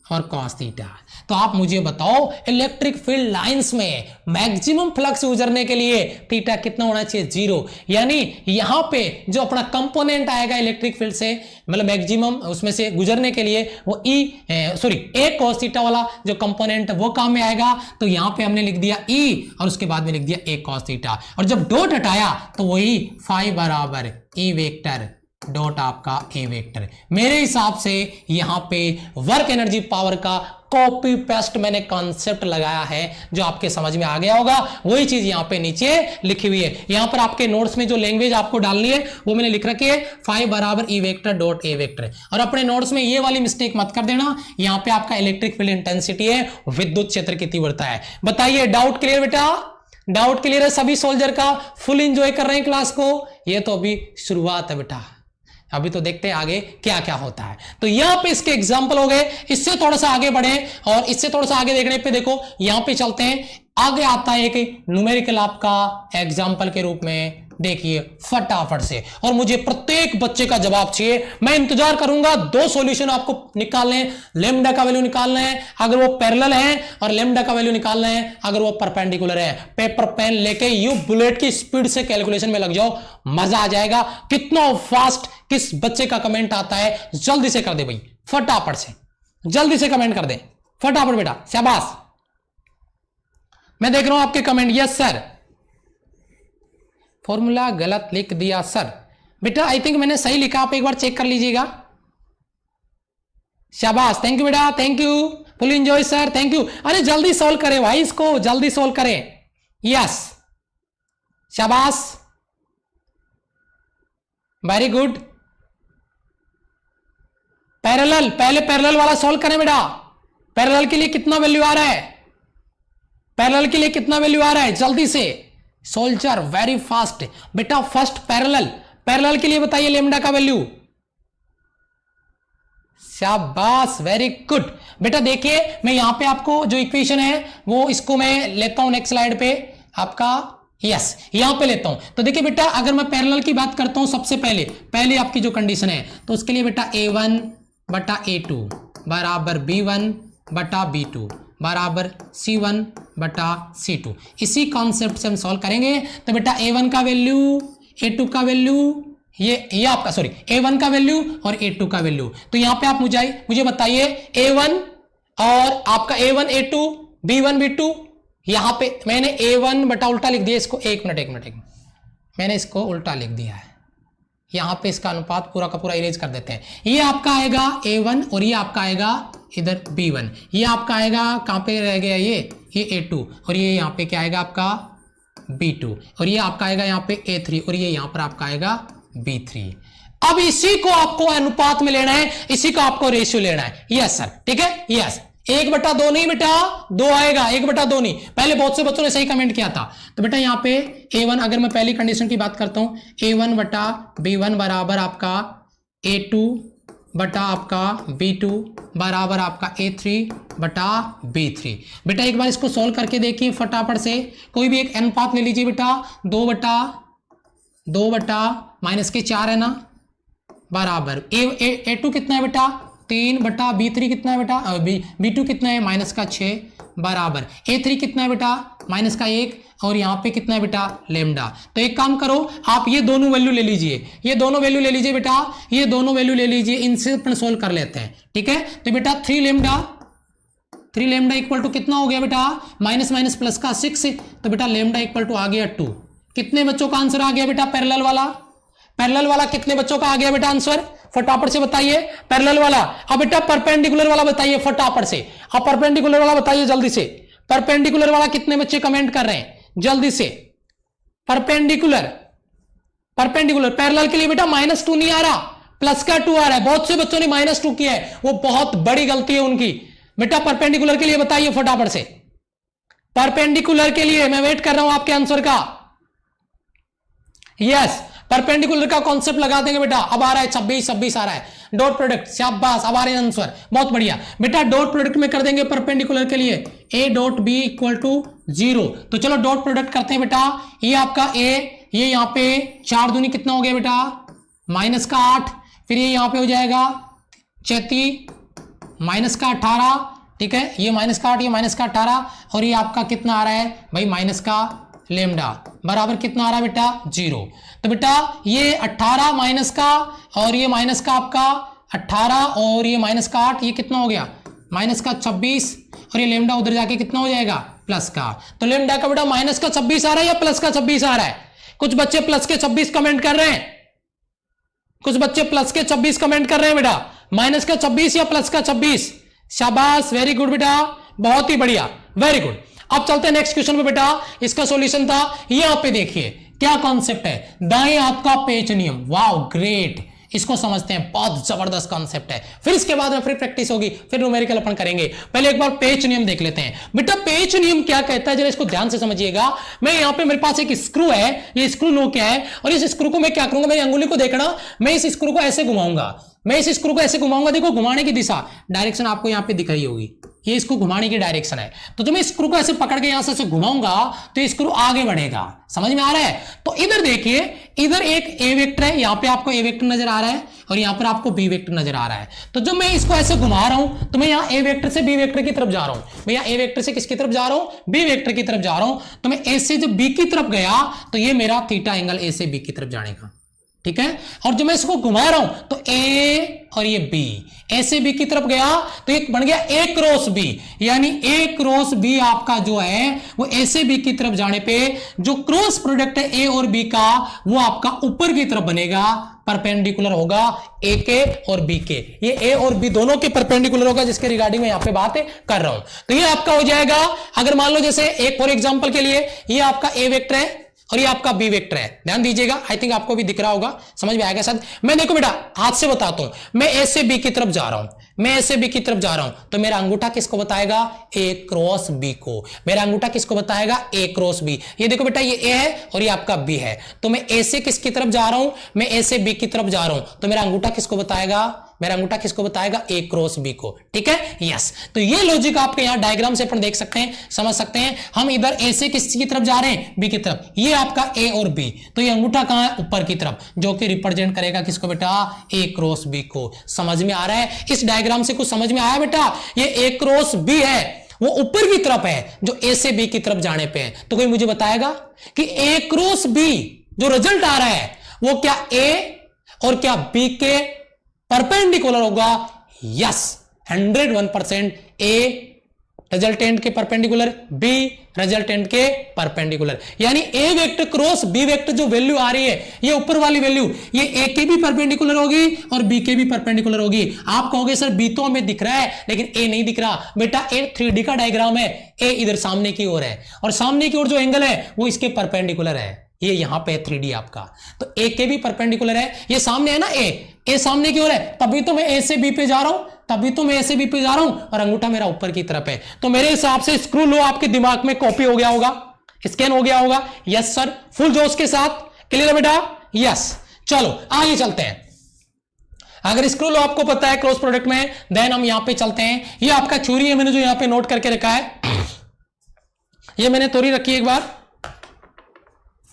और कॉस थीटा। तो आप मुझे बताओ इलेक्ट्रिक फील्ड लाइंस में मैक्सिमम फ्लक्स गुजरने के लिए थीटा कितना होना चाहिए, 0, यानी यहां पे जो अपना कंपोनेंट आएगा इलेक्ट्रिक फील्ड से, मतलब मैक्सिमम उसमें से गुजरने के लिए वो ए कॉस थीटा वाला जो कंपोनेंट वो काम में आएगा। तो यहां पे हमने लिख दिया ई और उसके बाद में लिख दिया ए कॉस थीटा, और जब डॉट हटाया तो वही फाई बराबर ई वेक्टर डॉट आपका ए वेक्टर। मेरे हिसाब से यहां पे वर्क एनर्जी पावर का कॉपी पेस्ट मैंने कॉन्सेप्ट लगाया है, जो आपके समझ में आ गया होगा, वही चीज यहां पे नीचे लिखी हुई है। यहां पर आपके नोट्स में जो लैंग्वेज आपको डालनी है वो मैंने लिख रखी है, फाई बराबर E vector dot A vector. और अपने नोट्स में ये वाली मिस्टेक मत कर देना, यहां पे आपका इलेक्ट्रिक फील्ड इंटेंसिटी है, विद्युत क्षेत्र की तीव्रता है। बताइए, डाउट क्लियर बेटा? डाउट क्लियर है सभी सोल्जर का? फुल एंजॉय कर रहे हैं क्लास को? ये तो अभी शुरुआत है बेटा, अभी तो देखते हैं आगे क्या क्या होता है। तो यहां पे इसके एग्जाम्पल हो गए, इससे थोड़ा सा आगे बढ़े, और इससे थोड़ा सा आगे देखने पे देखो यहां पे चलते हैं, आगे आता है एक न्यूमेरिकल आपका एग्जाम्पल के रूप में, देखिए फटाफट से, और मुझे प्रत्येक बच्चे का जवाब चाहिए, मैं इंतजार करूंगा। 2 सॉल्यूशन आपको निकालने हैं, लेमडा का वैल्यू निकालना है अगर वो पैरेलल है, और लेमडा का वैल्यू निकालना है अगर वो परपेंडिकुलर है। पेपर पेन लेके यू बुलेट की स्पीड से कैलकुलेशन में लग जाओ, मजा आ जाएगा। कितना फास्ट किस बच्चे का कमेंट आता है, जल्दी से कर दे भाई, फटाफट से जल्दी से कमेंट कर दे, फटाफट बेटा, शाबाश। मैं देख रहा हूं आपके कमेंट, यस सर, फॉर्मूला गलत लिख दिया सर। बेटा आई थिंक मैंने सही लिखा, आप एक बार चेक कर लीजिएगा। शाबाश, थैंक यू बेटा, thank you. Full enjoy sir, thank you. अरे जल्दी सॉल्व करें भाई, इसको जल्दी सॉल्व करें। यस, शाबाश, वेरी गुड। पैरेलल, पहले पैरेलल वाला सॉल्व करें बेटा। पैरेलल के लिए कितना वैल्यू आ रहा है? पैरेलल के लिए कितना वैल्यू आ रहा है? जल्दी से सोल्जर, वेरी फास्ट बेटा। फर्स्ट पैरेलल, पैरेलल के लिए बताइए लेमडा का वैल्यू। शाबाश, वेरी गुड बेटा। देखिए मैं यहां पे आपको जो इक्वेशन है वो इसको मैं लेता हूं नेक्स्ट स्लाइड पे आपका। यस, यहां पे लेता हूं। तो देखिए बेटा, अगर मैं पैरेलल की बात करता हूं, सबसे पहले आपकी जो कंडीशन है, तो उसके लिए बेटा a1 बटा a2 बराबर b1 बटा b2 बराबर c1 बटा c2। इसी कॉन्सेप्ट से हम सॉल्व करेंगे। तो बेटा a1 का वैल्यू, a2 का वैल्यू, ये आपका सॉरी a1 का वैल्यू और a2 का वैल्यू। तो यहां पे आप मुझे बताइए a1 और आपका a1 a2 b1 b2। यहां पे मैंने a1 बटा उल्टा लिख दिया इसको। एक मिनट, मैंने इसको उल्टा लिख दिया है। यहां पे इसका अनुपात पूरा का पूरा इरेज कर देते हैं। ये आपका आएगा a1 और ये आपका आएगा इधर b1। ये आपका आएगा कहां पे रह गया, ये a2 और ये यहां पे क्या आएगा आपका b2 और ये आपका आएगा यहां पे a3 और ये यहां पर आपका आएगा b3। अब इसी को आपको अनुपात में लेना है, इसी को आपको रेशियो लेना है। यस सर, ठीक है। यस, 1/2 नहीं बेटा, 2 आएगा, 1/2 नहीं। पहले बहुत से बच्चों ने सही कमेंट किया था। तो बेटा यहाँ पे a1, अगर मैं पहली कंडीशन की बात करता हूं, a1 बटा b1 बराबर आपका a2 बटा आपका b2 बराबर आपका a3 बटा b3। बेटा एक बार इसको सोल्व करके देखिए फटाफट से। कोई भी एक अनुपात ले लीजिए बेटा। 2 बटा माइनस के 4 है ना, बराबर a2 कितना है बेटा 3 बटा b3 कितना है बेटा, b2 कितना है माइनस का 6 बराबर a3 कितना है बेटा माइनस का 1 और यहाँ पे कितना है बेटा लेमडा। तो एक काम करो, आप ये दोनों वैल्यू ले लीजिए, ये दोनों वैल्यू ले लीजिए बेटा, ये दोनों वैल्यू ले लीजिए, इनसे अपन सोल्व कर लेते हैं। ठीक है, तो बेटा 3 लेमडा इक्वल टू कितना हो गया बेटा, माइनस माइनस प्लस का 6। तो बेटा लेमडा इक्वल टू आ गया 2। कितने बच्चों का आंसर आ गया बेटा पैरेलल वाला कितने बच्चों का आ गया बेटा आंसर, फटाफट से बताइए। पैरेलल वाला। अब बेटा परपेंडिकुलर वाला बताइए फटाफट से। अब परपेंडिकुलर वाला बताइए जल्दी से। परपेंडिकुलर वाला कितने बच्चे कमेंट कर रहे हैं जल्दी से। परपेंडिकुलर पैरेलल के लिए बेटा -2 नहीं आ रहा, प्लस का 2 आ रहा है। बहुत से बच्चों ने -2 किया है, वो बहुत बड़ी गलती है उनकी। बेटा परपेंडिकुलर के लिए बताइए फटाफट से। परपेंडिकुलर के लिए मैं वेट कर रहा हूं आपके आंसर का। यस, परपेंडिकुलर का कॉन्सेप्ट लगा देंगे बेटा। अब आ रहा है 26 आ रहा है। डॉट प्रोडक्ट, शाबाश, अब आ रहे हैं आंसर, बहुत बढ़िया बेटा। डॉट प्रोडक्ट में कर देंगे परपेंडिकुलर के लिए a dot b equal to 0। तो चलो डॉट प्रोडक्ट करते हैं बेटा। ये आपका a, ये यहाँ पे 4 दूनी कितना हो गया बेटा माइनस का 8, फिर ये यहाँ पे हो जाएगा 34 माइनस का 18। ठीक है, ये माइनस का 8, ये माइनस का 18 और ये आपका कितना आ रहा है भाई माइनस का लेमडा बराबर कितना आ रहा है बेटा 0। तो बेटा ये 18 माइनस का और ये माइनस का आपका 18 और ये माइनस का 8, ये कितना हो गया माइनस का 26 और ये लेमडा उधर जाके कितना हो जाएगा प्लस का। तो लेमडा का बेटा माइनस का 26 आ रहा है या प्लस का 26 आ रहा है। कुछ बच्चे प्लस के 26 कमेंट कर रहे हैं, कुछ बच्चे प्लस के 26 कमेंट कर रहे हैं बेटा। माइनस का 26 या प्लस का 26, शाबाश, वेरी गुड बेटा, बहुत ही बढ़िया, वेरी गुड। अब चलते हैं नेक्स्ट क्वेश्चन पे बेटा। इसका सॉल्यूशन था, यहां पे देखिए क्या कॉन्सेप्ट है, दाएं हाथ का पेच नियम। वाओ ग्रेट, इसको समझते हैं, बहुत जबरदस्त कॉन्सेप्ट है। फिर इसके बाद में फिर प्रैक्टिस होगी, फिर न्यूमेरिकल अपन करेंगे। पहले एक बार पेच नियम देख लेते हैं बेटा। पेच नियम क्या कहता है जरा इसको ध्यान से समझिएगा। मैं यहां पे मेरे पास एक स्क्रू है, ये स्क्रू नो क्या है और इस स्क्रू को मैं क्या करूंगा, मेरी अंगुली को देखना, मैं इस स्क्रू को ऐसे घुमाऊंगा, देखो घुमाने की दिशा, डायरेक्शन आपको यहां पे दिख रही होगी, ये इसको घुमाने की डायरेक्शन है। तो जब मैं स्क्रू को ऐसे पकड़ के यहां से घुमाऊंगा तो स्क्रू आगे बढ़ेगा, समझ में आ रहा है। तो इधर देखिए, इधर एक ए वेक्टर है, यहां पे आपको ए वेक्टर नजर आ रहा है और यहां पर आपको बी वेक्टर नजर आ रहा है। तो जब मैं इसको ऐसे घुमा रहा हूं तो मैं यहां ए वेक्टर से बी वेक्टर की तरफ जा रहा हूं, मैं यहां ए वेक्टर से किसकी तरफ जा रहा हूं, बी वेक्टर की तरफ जा रहा हूं। तो मैं ए से जब बी की तरफ गया तो ये मेरा थीटा एंगल ए से बी की तरफ जाने का, ठीक है। और जब मैं इसको घुमा रहा हूं तो ए और ये बी, ए से बी की तरफ गया तो एक बन गया ए क्रॉस बी, यानी ए क्रॉस बी आपका जो है वो ए से बी की तरफ जाने पे जो क्रॉस प्रोडक्ट है ए और बी का वो आपका ऊपर की तरफ बनेगा, परपेंडिकुलर होगा ए के और बी के। ये ए और बी दोनों के परपेंडिकुलर होगा, जिसके रिगार्डिंग में यहां पे बात कर रहा हूं। तो ये आपका हो जाएगा, अगर मान लो जैसे एक फॉर एग्जांपल के लिए ये आपका ए वेक्टर है और ये आपका बी वेक्टर है, ध्यान दीजिएगा, आई थिंक आपको भी दिख रहा होगा, समझ में आएगा शायद। मैं देखो बेटा हाथ से बताता हूं, मैं ए से बी की तरफ जा रहा हूं, मैं ए से बी की तरफ जा रहा हूं, तो मेरा अंगूठा किसको बताएगा? ए क्रॉस बी को। मेरा अंगूठा किसको बताएगा? ए क्रॉस बी। ये देखो बेटा ये ए है और ये आपका बी है, तो मैं ए से किसकी तरफ जा रहा हूं? मैं ए से बी की तरफ जा रहा हूं, तो मेरा अंगूठा किसको बताएगा? मेरा अंगूठा किसको बताएगा? ए क्रॉस बी को। ठीक है, यस। तो ये लॉजिक आपके यहां डायग्राम से अपन देख सकते हैं, समझ सकते हैं। हम इधर ए से किसकी तरफ जा रहे हैं? बी की तरफ। ये आपका ए और बी, तो ये अंगूठा कहां है? ऊपर की तरफ, जो कि रिप्रेजेंट करेगा किसको बेटा? ए क्रॉस बी को। समझ में आ रहा है? इस डायग्राम से कुछ समझ में आया बेटा? ये ए क्रॉस बी है, वो ऊपर की तरफ है, जो ए से बी की तरफ जाने पे है। तो कोई मुझे बताएगा कि ए क्रॉस बी जो रिजल्ट आ रहा है वो क्या ए और क्या बी के परपेंडिकुलर होगा? यस, 101% ए रिजल्टेंट के परपेंडिकुलर, बी रिजल्टेंट के परपेंडिकुलर। यानी ए वेक्टर क्रॉस बी वेक्टर जो वैल्यू आ रही है, ये ऊपर वाली वैल्यू, ये ए के भी परपेंडिकुलर होगी और बी के भी परपेंडिकुलर होगी। आप कहोगे सर बी तो हमें दिख रहा है लेकिन ए नहीं दिख रहा। बेटा ए 3D का डायग्राम है, ए इधर सामने की ओर है और सामने की ओर जो एंगल है वो इसके परपेंडिकुलर है। ये यहां पे 3D आपका, तो ए के भी परपेंडिकुलर है, ये सामने है ना, ए सामने की ओर है, तभी तो मैं ए से बी पे जा रहा हूं, तभी तो मैं ए से बी पे जा रहा हूं और अंगूठा मेरा ऊपर की तरफ है। तो मेरे हिसाब से स्क्रू लॉ आपके दिमाग में कॉपी हो गया होगा, स्कैन हो गया होगा। यस सर, फुल जोश के साथ। क्लियर है बेटा? यस। चलो आगे चलते हैं। अगर स्क्रू लॉ आपको पता है क्रॉस प्रोडक्ट में, देन हम यहां पे चलते हैं। ये आपका थ्योरी है, मैंने जो यहां पे नोट करके रखा है, ये मैंने थ्योरी रखी है। एक बार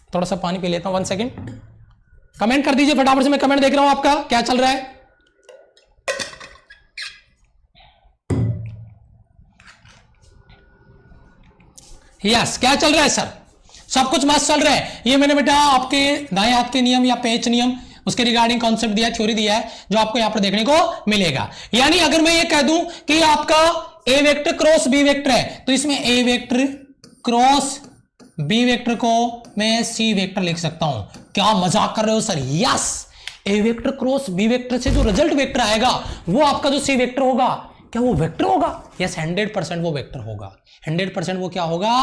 थोड़ा सा पानी पी लेता हूं, 1 सेकेंड। कमेंट कर दीजिए फटाफट से, मैं कमेंट देख रहा हूं आपका क्या चल रहा है। यस, क्या चल रहा है सर? सब कुछ मस्त चल रहा है। ये मैंने बेटा आपके दाएं हाथ के नियम या पेच नियम, उसके रिगार्डिंग कॉन्सेप्ट दिया, थ्योरी दिया है, जो आपको यहां पर देखने को मिलेगा। यानी अगर मैं ये कह दूं कि आपका ए वेक्टर क्रॉस बी वेक्टर है, तो इसमें ए वेक्टर क्रॉस बी वेक्टर को मैं सी वेक्टर लिख सकता हूं। क्या मजाक कर रहे हो सर? यस, ए वेक्टर क्रॉस बी वेक्टर से जो रिजल्ट वेक्टर आएगा वो आपका जो सी वेक्टर होगा, क्या वो वेक्टर होगा? यस, 100% वो वेक्टर होगा। 100% वो क्या होगा?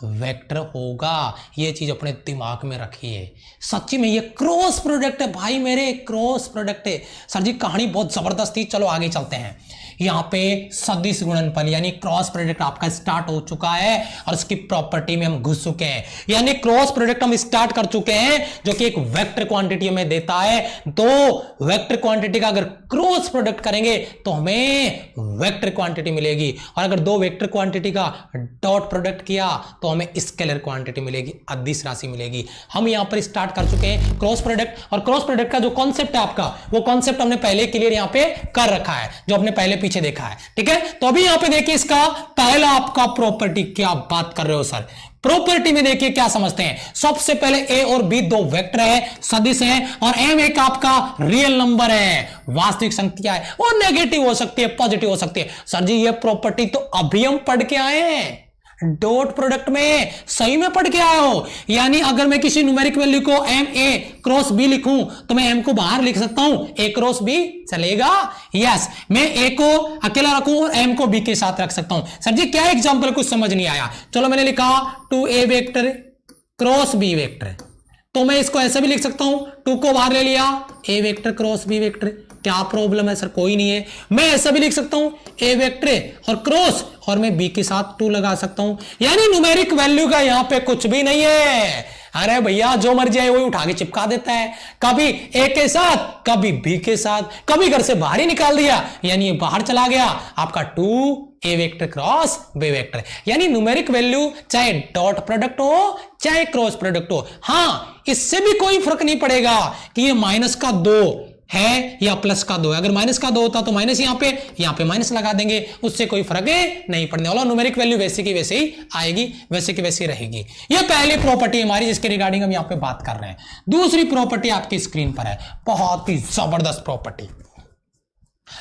वेक्टर होगा। ये चीज अपने दिमाग में रखिए। सच्ची में ये क्रॉस प्रोडक्ट है भाई, मेरे क्रॉस प्रोडक्ट है। सर जी कहानी बहुत जबरदस्त थी। चलो आगे चलते हैं। यहां पे सदिश गुणनफल यानी क्रॉस प्रोडक्ट आपका स्टार्ट हो चुका है और उसकी प्रॉपर्टी में हम घुस चुके हैं। यानी क्रॉस प्रोडक्ट हम स्टार्ट कर चुके हैं, जो कि एक वेक्टर क्वांटिटी हमें देता है। दो वेक्टर क्वांटिटी का अगर क्रॉस प्रोडक्ट करेंगे तो हमें वेक्टर क्वांटिटी मिलेगी, और अगर दो वेक्टर क्वांटिटी का डॉट प्रोडक्ट किया तो हमें स्केलर क्वांटिटी मिलेगी, अदिश राशि मिलेगी। हम यहां पर स्टार्ट कर चुके हैं क्रॉस प्रोडक्ट, और क्रॉस प्रोडक्ट का जो कॉन्सेप्ट है आपका, वो कॉन्सेप्ट हमने पहले क्लियर यहां पे कर रखा है, जो हमने पहले पीछे देखा है। ठीक है, तो अभी यहां पे देखिए इसका पहला आपका प्रॉपर्टी। क्या बात कर रहे हो सर? प्रॉपर्टी में देखिए क्या समझते हैं। सबसे पहले ए और बी दो वेक्टर है, सदिश है, और एम एक आपका रियल नंबर है, वास्तविक संख्या है, और नेगेटिव हो सकती है, पॉजिटिव हो सकती है। सर जी ये प्रॉपर्टी तो अभी हम पढ़ के आए हैं डॉट प्रोडक्ट में, सही में पढ़ के आए हो। यानी अगर मैं किसी न्यूमेरिक वैल्यू को एम ए क्रॉस बी लिखूं तो मैं एम को बाहर लिख सकता हूं, ए क्रॉस बी चलेगा। यस, मैं ए को अकेला रखूं और एम को बी के साथ रख सकता हूं। सर जी क्या एग्जांपल, कुछ समझ नहीं आया। चलो मैंने लिखा 2a vector cross B vector, तो मैं इसको ऐसे भी लिख सकता हूं, 2 को बाहर ले लिया, ए वेक्टर क्रॉस बी वेक्टर। क्या प्रॉब्लम है सर? कोई नहीं है। मैं ऐसा भी लिख सकता हूं, ए वेक्टर और क्रॉस, और मैं बी के साथ 2 लगा सकता हूं। यानी न्यूमेरिक वैल्यू का यहां पे कुछ भी नहीं है। अरे भैया जो मर्जी है वही उठा के चिपका देता है, कभी ए के साथ, कभी बी के साथ, कभी घर से बाहर ही निकाल दिया, यानी ये बाहर चला गया आपका 2a vector cross B vector. यानी न्यूमेरिक वैल्यू चाहे डॉट प्रोडक्ट हो चाहे क्रॉस प्रोडक्ट हो, हां इससे भी कोई फर्क नहीं पड़ेगा कि ये माइनस का 2 है या प्लस का 2 है। अगर माइनस का 2 होता तो माइनस यहां पे माइनस लगा देंगे, उससे कोई फर्क नहीं पड़ने वाला। न्यूमेरिक वैल्यू वैसे की वैसे ही आएगी, वैसे की वैसे रहेगी। ये पहली प्रॉपर्टी हमारी जिसके रिगार्डिंग हम यहां पे बात कर रहे हैं। दूसरी प्रॉपर्टी आपकी स्क्रीन पर है, बहुत ही जबरदस्त प्रॉपर्टी,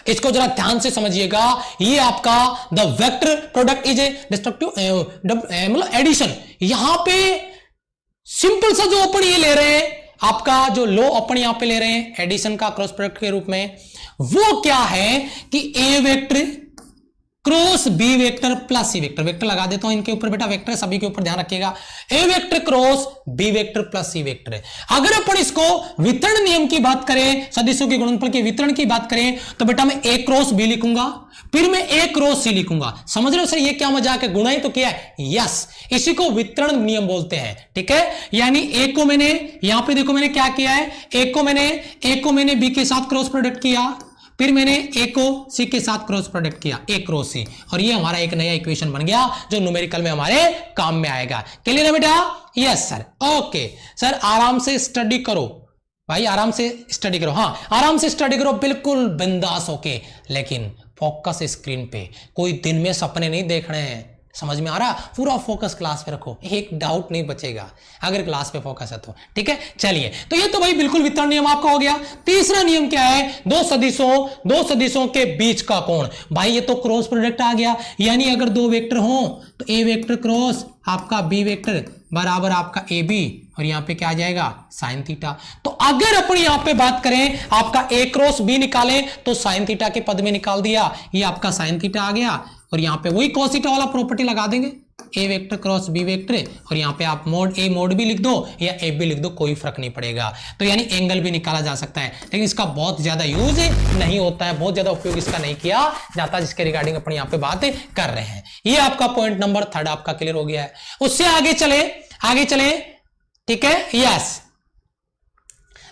इसको जरा ध्यान से समझिएगा। ये आपका the vector product is a destructive मतलब एडिशन। यहां पे सिंपल सा जो अपन ये ले रहे हैं आपका जो लो अपन यहां पे ले रहे हैं एडिशन का क्रॉस प्रोडक्ट के रूप में, वो क्या है कि A vector cross B vector plus C vector, vector लगा देता हूं इनके ऊपर बेटा, वेक्टर सभी के ऊपर ध्यान रखिएगा, A vector cross B vector plus C vector है। अगर अपन इसको वितरण नियम की बात करें, सदिशों के गुणनफल के वितरण की बात करें, तो बेटा मैं ए क्रॉस बी लिखूंगा, फिर मैं ए क्रॉस सी लिखूंगा। समझ रहे हो सर ये क्या मजाक है, गुणा ही तो किया है, यस, इसी को वितरण नियम बोलते हैं, ठीक है। यानी ए को मैंने यहां पे देखो मैंने क्या किया है, ए को मैंने बी के साथ क्रॉस प्रोडक्ट किया, फिर मैंने ए को सी के साथ क्रॉस प्रोडक्ट किया, ए क्रॉस सी, और ये हमारा एक नया इक्वेशन बन गया जो न्यूमेरिकल में हमारे काम में आएगा। क्लियर है बेटा? यस सर, ओके सर, आराम से स्टडी करो भाई, आराम से स्टडी करो, हाँ आराम से स्टडी करो, बिल्कुल बिंदास होके, लेकिन फोकस स्क्रीन पे, कोई दिन में सपने नहीं देखने हैं, समझ में आ रहा? पूरा फोकस क्लास पे रखो, एक डाउट नहीं बचेगा अगर क्लास पे फोकस है तो, ठीक है। चलिए, तो ये तो भाई बिल्कुल वितरण नियम आपका हो गया। तीसरा नियम क्या है, दो सदिशों के बीच का कोण, भाई ये तो क्रॉस प्रोडक्ट आ गया, यानी अगर दो वेक्टर हो तो ए वेक्टर क्रॉस आपका बी वेक्टर बराबर आपका ए बी, और यहां पे क्या आ जाएगा साइन थीटा। तो अगर अपन यहां पे बात करें आपका ए क्रॉस बी निकालें तो साइन थीटा के पद में निकाल दिया, ये आपका साइन थीटा आ गया, और यहां पे वही cos थीटा वाला प्रॉपर्टी लगा देंगे, ए वेक्टर क्रॉस बी वेक्टर, और यहां पे आप मोड ए मोड भी लिख दो या ए भी लिख दो, कोई फर्क नहीं पड़ेगा। तो यानी एंगल भी निकाला जा सकता है, लेकिन इसका बहुत ज्यादा यूज नहीं होता है, बहुत ज्यादा उपयोग इसका नहीं किया जाता, जिसके रिगार्डिंग अपन यहां पे बात कर रहे हैं। ये आपका पॉइंट नंबर 3 आपका क्लियर हो गया है। उससे आगे चले, ठीक है, यस।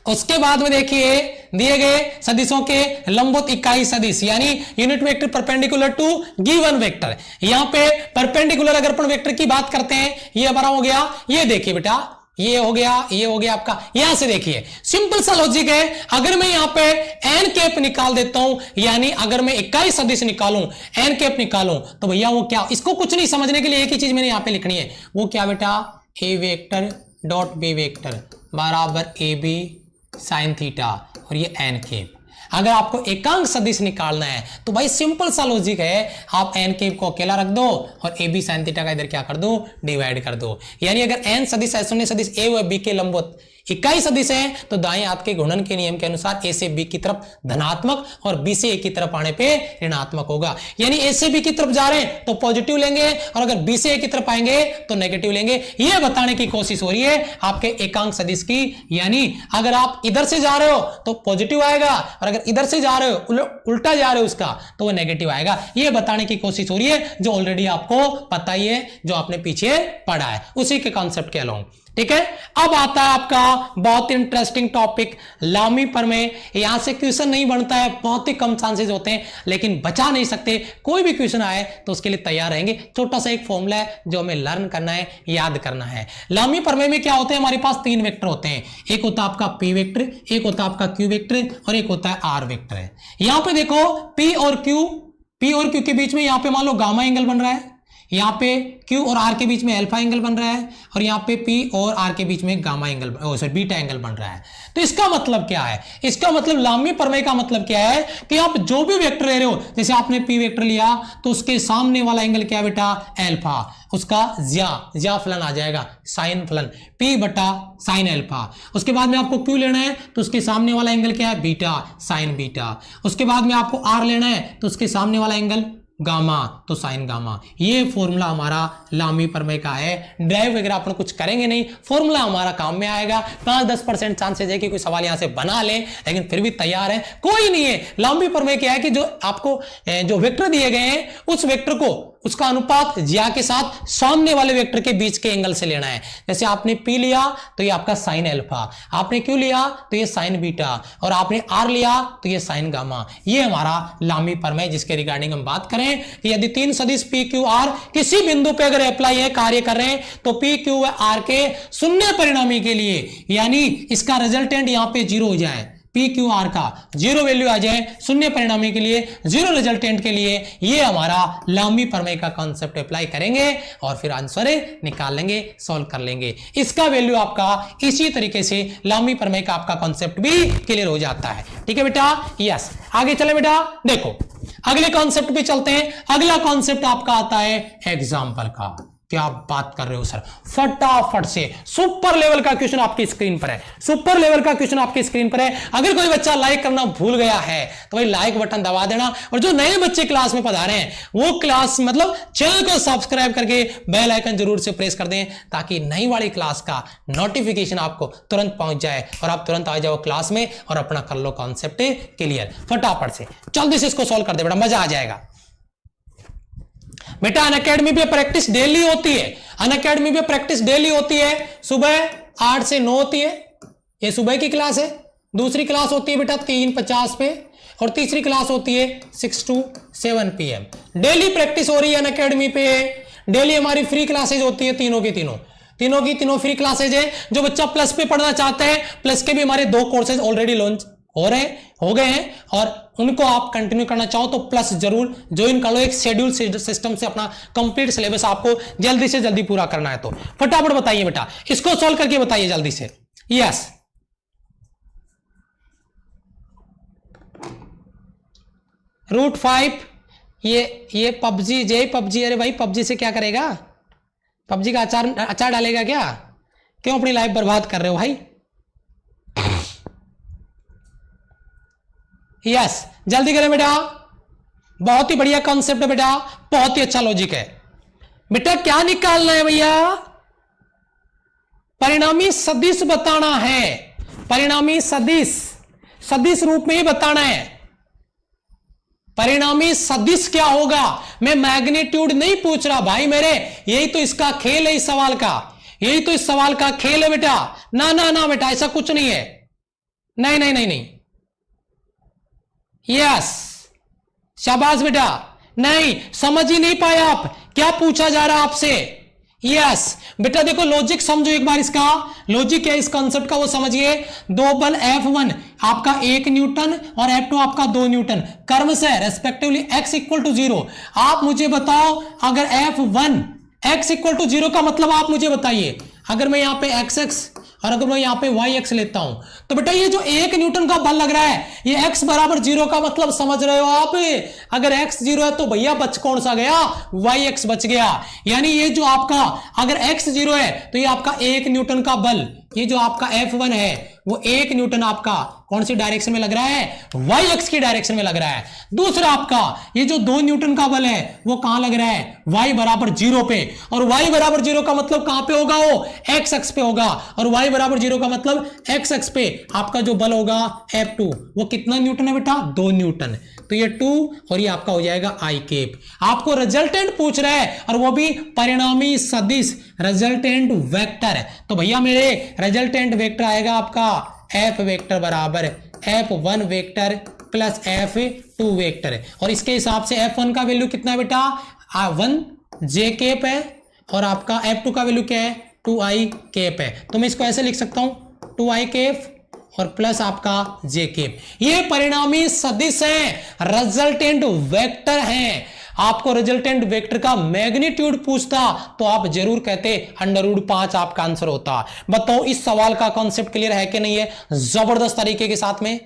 उसके बाद में देखिए दिए गए सदिशों के लंबवत इकाई सदिश, यानी unit vector perpendicular to given vector. यहां पे परपेंडिकुलर अगर अपन वेक्टर की बात करते हैं, ये हमारा हो गया, ये देखिए बेटा, ये हो गया आपका। यहां से देखिए सिंपल सा लॉजिक है, अगर मैं यहां पे एन कैप निकाल देता हूं, यानी अगर मैं इकाई सदिश निकालूं, एन कैप निकालूं, तो भैया वो क्या, इसको कुछ नहीं समझने के लिए एक ही चीज मैंने यहां पे लिखनी है, वो क्या बेटा, ए वेक्टर डॉट बी वेक्टर बराबर ए बी साइन थीटा, और ये एन कैप। अगर आपको एकांक सदिश निकालना है तो भाई सिंपल सा लॉजिक है, आप एन कैप को अकेला रख दो और ए बी साइन थीटा का इधर क्या कर दो, डिवाइड कर दो। यानी अगर एन सदिश शून्य सदिश ए व बी के लंबवत इकाई सदिश है तो दाएं हाथ के गुणन के नियम के अनुसार ए से बी की तरफ धनात्मक और बी से ए की तरफ आने पे ऋणात्मक होगा। यानी ए से बी की तरफ जा रहे हैं तो पॉजिटिव लेंगे, और अगर बी से ए की तरफ आएंगे तो नेगेटिव लेंगे। यह बताने की कोशिश हो रही है आपके एकांक सदिश की, यानी अगर आप इधर से जा रहे हो तो पॉजिटिव आएगा, और अगर इधर से जा रहे हो, उल्टा जा रहे हो उसका, तो वो नेगेटिव आएगा। यह बताने की कोशिश हो रही है, जो ऑलरेडी आपको पता ही है, जो आपने पीछे पढ़ा है, उसी के कॉन्सेप्ट के अलोंग, ठीक है। अब आता है आपका बहुत इंटरेस्टिंग टॉपिक लामी प्रमेय। यहां से क्वेश्चन नहीं बनता है, बहुत ही कम चांसेस होते हैं, लेकिन बचा नहीं सकते, कोई भी क्वेश्चन आए तो उसके लिए तैयार रहेंगे। छोटा सा एक फॉर्मूला है जो हमें लर्न करना है, याद करना है। लामी प्रमेय में क्या होते हैं, हमारे पास 3 वेक्टर होते हैं, एक होता है आपका पी वेक्टर, एक होता है आपका क्यू वेक्टर, और एक होता है आर वेक्टर। यहां पे देखो पी और क्यू के बीच में यहां पे मान लो गामा एंगल बन रहा है, यहाँ पे Q और R के बीच में अल्फा एंगल बन रहा है, और यहाँ पे P और R के बीच में गामा एंगल बीटा एंगल बन रहा है। तो इसका मतलब क्या है, इसका मतलब लामी प्रमेय का मतलब क्या है कि आप जो भी वेक्टर ले रहे हो, जैसे आपने P वेक्टर लिया तो उसके सामने वाला एंगल क्या बेटा, अल्फा, उसका ज्या फलन आ जाएगा, साइन फलन, P बटा साइन अल्फा। उसके बाद में आपको Q लेना है तो उसके सामने वाला एंगल क्या है, बीटा, साइन बीटा। उसके बाद में आपको R लेना है तो उसके सामने वाला एंगल गामा, तो साइन गामा। ये फॉर्मूला हमारा लामी प्रमेय का है। ड्राइव वगैरह अपन कुछ करेंगे नहीं, फॉर्मूला हमारा काम में आएगा। 5-10% चांसेस है कि कोई सवाल यहां से बना ले, लेकिन फिर भी तैयार है, कोई नहीं है। लामी प्रमेय क्या है कि जो आपको जो वेक्टर दिए गए हैं उस वेक्टर को उसका अनुपात ज्या के साथ सामने वाले वेक्टर के बीच के एंगल से लेना है। जैसे आपने P लिया तो ये आपका साइन अल्फा, आपने Q लिया तो ये साइन बीटा, और आपने R लिया तो ये साइन गामा। ये हमारा लामी प्रमेय, जिसके रिगार्डिंग हम बात करें कि यदि 3 सदिश P Q R किसी बिंदु पे अगर अप्लाई है, कार्य कर रहे हैं, तो P Q R के शून्य परिणामी के लिए, यानी इसका रिजल्टेंट यहां पे 0 हो जाए, पी क्यू आर का 0 वैल्यू आ जाए, शून्य परिणामी के लिए, 0 रिजल्टेंट के लिए, ये हमारा लामी प्रमेय का कॉन्सेप्ट अप्लाई करेंगे और फिर आंसर निकाल लेंगे, सॉल्व कर लेंगे। इसका वैल्यू आपका इसी तरीके से लामी प्रमेय का आपका कॉन्सेप्ट भी क्लियर हो जाता है। ठीक है बेटा, यस। आगे चले बेटा, देखो अगले कॉन्सेप्ट पे चलते हैं। अगला कॉन्सेप्ट आपका आता है एग्जाम्पल का। क्या बात कर रहे हो सर, फटाफट से सुपर लेवल का क्वेश्चन आपकी स्क्रीन पर है, सुपर लेवल का क्वेश्चन आपकी स्क्रीन पर है। अगर कोई बच्चा लाइक करना भूल गया है तो भाई लाइक बटन दबा देना, और जो नए बच्चे क्लास में पढ़ा रहे हैं वो क्लास मतलब चैनल को सब्सक्राइब करके बेल आइकन जरूर से प्रेस कर दें, ताकि नई वाली क्लास का नोटिफिकेशन आपको तुरंत पहुंच जाए और आप तुरंत आ जाओ क्लास में और अपना कर लो कॉन्सेप्ट क्लियर। फटाफट से जल्दी से इसको सॉल्व कर दे बेटा, मजा आ जाएगा। बेटा अनअकैडमी पे प्रैक्टिस डेली होती है, अनअकैडमी पे प्रैक्टिस डेली होती है, सुबह 8 से 9 होती है, ये सुबह की क्लास है। दूसरी क्लास होती है बेटा 3:50 पे, और तीसरी क्लास होती है 6 to 7 PM। डेली प्रैक्टिस हो रही है अनअकैडमी पे। डेली हमारी फ्री क्लासेज होती है, तीनों की तीनों फ्री क्लासेज है। जो बच्चा प्लस पे पढ़ना चाहते हैं, प्लस के भी हमारे 2 कोर्सेज ऑलरेडी लॉन्च हो गए हैं, और उनको आप कंटिन्यू करना चाहो तो प्लस जरूर ज्वाइन कर लो। एक शेड्यूल सिस्टम से अपना कंप्लीट सिलेबस आपको जल्दी से जल्दी पूरा करना है। तो फटाफट बताइए बेटा, इसको सॉल्व करके बताइए जल्दी से। यस √5, ये पबजी, जय पबजी। अरे भाई पबजी से क्या करेगा, पबजी का अचार डालेगा क्या? क्यों अपनी लाइफ बर्बाद कर रहे हो भाई? यस जल्दी करें बेटा, बहुत ही बढ़िया कॉन्सेप्ट है बेटा, बहुत ही अच्छा लॉजिक है बेटा। क्या निकालना है भैया? परिणामी सदिश बताना है, परिणामी सदिश रूप में ही बताना है। परिणामी सदिश क्या होगा? मैं मैग्नीट्यूड नहीं पूछ रहा भाई मेरे, यही तो इसका खेल है, इस सवाल का, यही तो इस सवाल का खेल है बेटा। ना ना ना बेटा, ऐसा कुछ नहीं है, नहीं नहीं नहीं नहीं। यस शाबाश बेटा, नहीं समझ ही नहीं पाए आप, क्या पूछा जा रहा है आपसे। यस बेटा देखो लॉजिक समझो एक बार, इसका लॉजिक है इस कॉन्सेप्ट का वो समझिए। 2 बल F1 आपका 1 न्यूटन और F2 आपका 2 न्यूटन, कर्व से रेस्पेक्टिवली x = 0। आप मुझे बताओ अगर F1 x = 0 का मतलब आप मुझे बताइए। अगर मैं यहां पे xx और अगर मैं यहां पे yx लेता हूं तो बेटा ये जो 1 न्यूटन का बल लग रहा है, ये x = 0 का मतलब समझ रहे हो आप? अगर x 0 है तो भैया बच कौन सा गया? yx बच गया। यानी ये जो आपका अगर x 0 है तो ये आपका 1 न्यूटन का बल, ये जो आपका F1 है वो 1 न्यूटन आपका कौन सी डायरेक्शन में लग रहा है? yx की डायरेक्शन में लग रहा है। दूसरा आपका ये जो 2 न्यूटन का बल है वो कहां लग रहा है? y = 0 पे, और y = 0 का मतलब कहां पे होगा? वो x अक्ष पे होगा, और y = 0 का मतलब x अक्ष पे आपका जो बल होगा F2 वो कितना न्यूटन है बेटा? 2 न्यूटन। तो ये 2 और ये आपका हो जाएगा i कैप। आपको रिजल्टेंट पूछ रहा है और वो भी परिणामी सदिश, रिजल्टेंट वेक्टर। तो भैया मेरे रिजल्टेंट वेक्टर आएगा आपका F वेक्टर बराबर F1 vector plus F2 vector, और इसके हिसाब से F1 का वैल्यू कितना है बेटा? 1 j कैप है, और आपका F2 का वैल्यू क्या है? 2i कैप है। तो मैं इसको ऐसे लिख सकता हूं 2i कैप और प्लस आपका j कैप। ये परिणामी सदिश है, रिजल्टेंट वेक्टर है। आपको रिजल्टेंट वेक्टर का मैग्नीट्यूड पूछता तो आप जरूर कहते √5 आपका आंसर होता। बताओ इस सवाल का कॉन्सेप्ट क्लियर है कि नहीं है? जबरदस्त तरीके के साथ में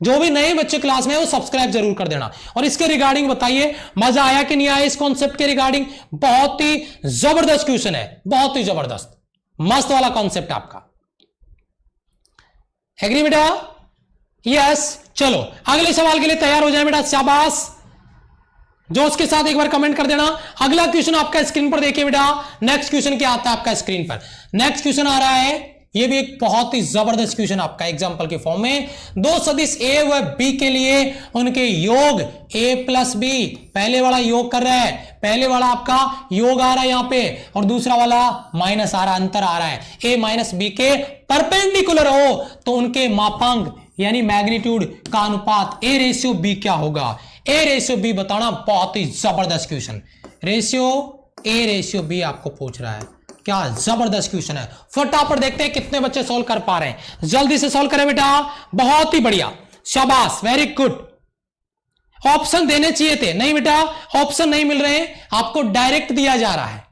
जो भी नए बच्चे क्लास में है वो सब्सक्राइब जरूर कर देना, और इसके रिगार्डिंग बताइए मजा आया कि नहीं आया इस कॉन्सेप्ट के रिगार्डिंग। बहुत ही जबरदस्त क्वेश्चन है, बहुत ही जबरदस्त मस्त वाला कॉन्सेप्ट आपका। एग्री बेटा? यस चलो अगले सवाल के लिए तैयार हो जाए बेटा, शाबाश। जो उसके साथ एक बार कमेंट कर देना। अगला क्वेश्चन आपका स्क्रीन पर देखिए बेटा, नेक्स्ट क्वेश्चन क्या आता है आपका स्क्रीन पर? नेक्स्ट क्वेश्चन आ रहा है, ये भी एक बहुत ही जबरदस्त क्वेश्चन आपका एग्जांपल के फॉर्म में। 2 सदिश a व b के लिए उनके योग a + b, पहले वाला योग कर रहा है, पहले वाला आपका योग आ रहा है यहां पे, और दूसरा वाला माइनस आ रहा है, अंतर आ रहा है। a - b के परपेंडिकुलर हो तो उनके मापांक यानी मैग्नीट्यूड का अनुपात a/b क्या होगा? a/b बताना, बहुत ही जबरदस्त क्वेश्चन। रेशियो a/b आपको पूछ रहा है, क्या जबरदस्त क्वेश्चन है। फटाफट देखते हैं कितने बच्चे सोल्व कर पा रहे हैं। जल्दी से सोल्व करें बेटा, बहुत ही बढ़िया, शाबाश, वेरी गुड। ऑप्शन देने चाहिए थे, नहीं बेटा ऑप्शन नहीं मिल रहे हैं, आपको डायरेक्ट दिया जा रहा है।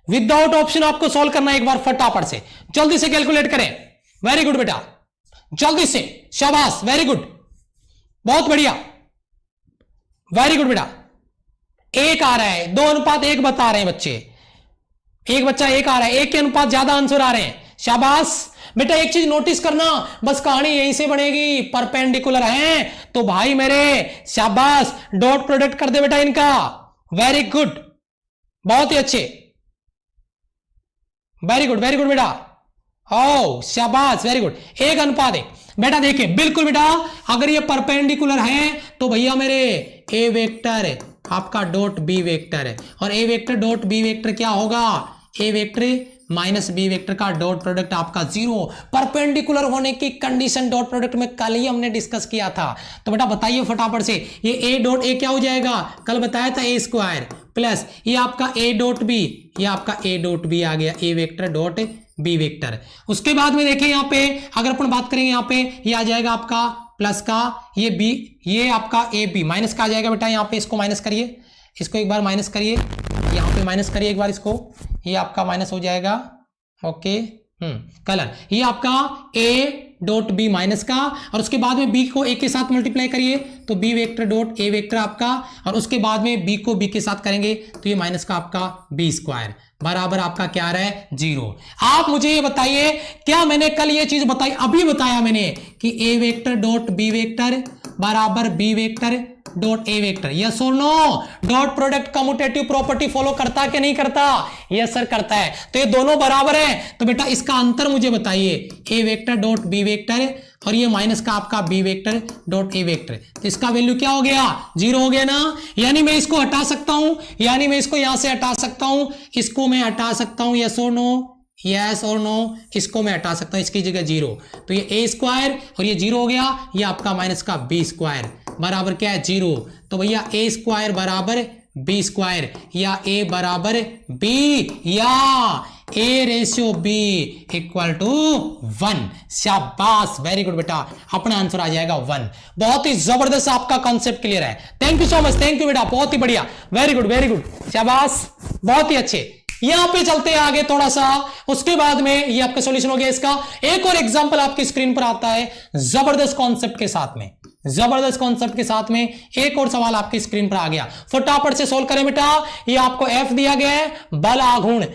विदाउट ऑप्शन आपको सोल्व करना है। एक बार फटाफट से जल्दी से कैलकुलेट करें। वेरी गुड बेटा, जल्दी से, शाबाश, वेरी गुड, बहुत बढ़िया, वेरी गुड बेटा। 1 आ रहा है, 2:1 बता रहे हैं बच्चे। एक बच्चा एक आ रहा है, एक के अनुपात ज्यादा आंसर आ रहे हैं, शाबाश बेटा। एक चीज नोटिस करना, बस कहानी यहीं से बनेगी, परपेंडिकुलर है तो भाई मेरे शाबाश, डॉट प्रोडक्ट कर दे बेटा इनका, वेरी गुड, बहुत ही अच्छे, वेरी गुड बेटा, ओ शाबाश, वेरी गुड। एक अनुपात एक बेटा, देखिए बिल्कुल बेटा, अगर ये परपेंडिकुलर है तो भैया मेरे ए वेक्टर आपका डॉट बी वेक्टर है, और ए वेक्टर डॉट बी वेक्टर क्या होगा, ए वेक्टर माइनस बी वेक्टर का डॉट प्रोडक्ट आपका 0। परपेंडिकुलर होने की कंडीशन डॉट प्रोडक्ट में कल ही हमने डिस्कस किया था। तो बेटा बताइए फटाफट से, ये ए डॉट ए क्या हो जाएगा, कल बताया था ए स्क्वायर प्लस ये आपका ए डॉट बी, ये आपका ए डॉट बी आ गया, ए वेक्टर डॉट बी वेक्टर। उसके बाद में देखिए यहाँ पे अगर अपन बात करेंगे, यहाँ पे ये आ जाएगा आपका प्लस का, ये बी, ये आपका ए बी माइनस का आ जाएगा बेटा, यहाँ पे इसको माइनस करिए, इसको एक बार माइनस करिए, यहाँ पे माइनस करिए एक बार इसको, ये आपका माइनस हो जाएगा, ओके कलर, ये आपका ए डॉट बी माइनस का, और उसके बाद में बी को ए के साथ मल्टीप्लाई करिए तो B vector dot A vector आपका, और उसके बाद में बी को बी के साथ करेंगे तो ये माइनस का आपका बी स्क्वायर बराबर आपका क्या आ रहा है 0। आप मुझे ये बताइए, क्या मैंने कल ये चीज बताई, अभी बताया मैंने कि A vector dot B vector बराबर B vector dot A vector, yes और no. Dot product commutative property follow करता कि नहीं करता, यस सर करता है। तो ये दोनों बराबर है, तो बेटा इसका अंतर मुझे बताइए, A vector dot B vector और ये माइनस का आपका B vector dot A vector, तो इसका वैल्यू क्या हो गया 0 हो गया ना। यानी मैं इसको हटा सकता हूं, यानी मैं इसको यहां से हटा सकता हूं, इसको मैं हटा सकता हूं, यस और नो, यस और नो, इसको मैं हटा सकता हूं, इसकी जगह 0, तो ये ए स्क्वायर और ये 0 हो गया, ये आपका माइनस का बी स्क्वायर बराबर क्या है 0। तो भैया ए स्क्वायर बराबर बी स्क्वायर, या ए बराबर बी, या A ratio B equal to 1। शाबाश, वेरी गुड बेटा, अपना आंसर आ जाएगा 1। बहुत ही जबरदस्त आपका कॉन्सेप्ट क्लियर है, thank you so much, thank you बेटा, बहुत ही बढ़िया, वेरी गुड, शाबाश, बहुत ही अच्छे। यहां पे चलते हैं आगे थोड़ा सा, उसके बाद में ये आपका सॉल्यूशन हो गया इसका। एक और एग्जांपल आपकी स्क्रीन पर आता है जबरदस्त कॉन्सेप्ट के साथ में, जबरदस्त कॉन्सेप्ट के साथ में एक और सवाल आपकी स्क्रीन पर आ गया, फटाफट से सोल्व करें बेटा। ये आपको एफ दिया गया है, बल आघूर्ण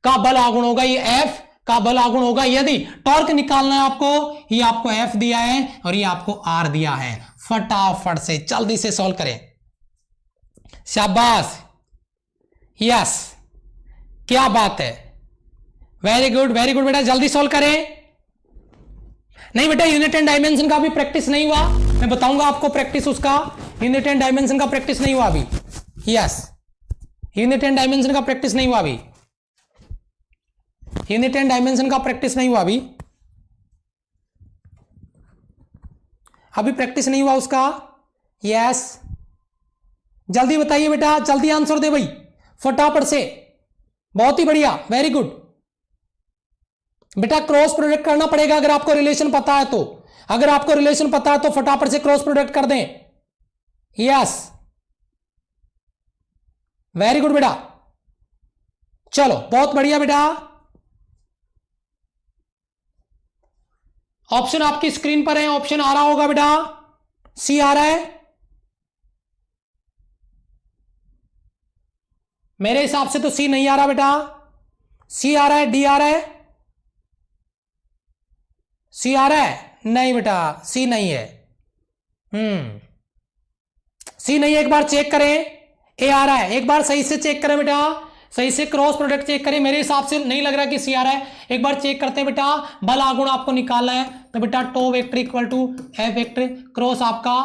का बल आघूर्ण होगा, ये एफ का बल आघूर्ण होगा, यदि टॉर्क निकालना है आपको, ये आपको एफ दिया है और ये आपको आर दिया है। फटाफट से जल्दी से सोल्व करें, शाबाश, यस, क्या बात है, वेरी गुड बेटा, जल्दी सोल्व करें। नहीं बेटा, यूनिट एंड डायमेंशन का भी प्रैक्टिस नहीं हुआ, मैं बताऊंगा आपको प्रैक्टिस उसका, यूनिट एंड डायमेंशन का प्रैक्टिस नहीं हुआ अभी, यस, यूनिट एंड डायमेंशन का प्रैक्टिस नहीं हुआ अभी, यूनिट एंड डायमेंशन का प्रैक्टिस नहीं हुआ अभी, अभी प्रैक्टिस नहीं हुआ उसका, यस, जल्दी बताइए बेटा, जल्दी आंसर दे भाई फटाफट से, बहुत ही बढ़िया, वेरी गुड बेटा। क्रॉस प्रोडक्ट करना पड़ेगा अगर आपको रिलेशन पता है तो, अगर आपको रिलेशन पता है तो फटाफट से क्रॉस प्रोडक्ट कर दें, यस, वेरी गुड बेटा, चलो बहुत बढ़िया बेटा। ऑप्शन आपकी स्क्रीन पर है, ऑप्शन आ रहा होगा बेटा, सी आ रहा है, मेरे हिसाब से तो सी नहीं आ रहा बेटा, सी आ रहा है, डी आ रहा है, सी आ रहा है, नहीं बेटा सी नहीं है, सी नहीं है, एक बार चेक करें, ए आ रहा है, एक बार सही से चेक करें बेटा, सही से क्रॉस प्रोडक्ट चेक करें, मेरे हिसाब से नहीं लग रहा कि सी आ रहा है, एक बार चेक करते हैं बेटा। बल आघूर्ण आपको निकालना है तो बेटा tau vector equal to F vector cross आपका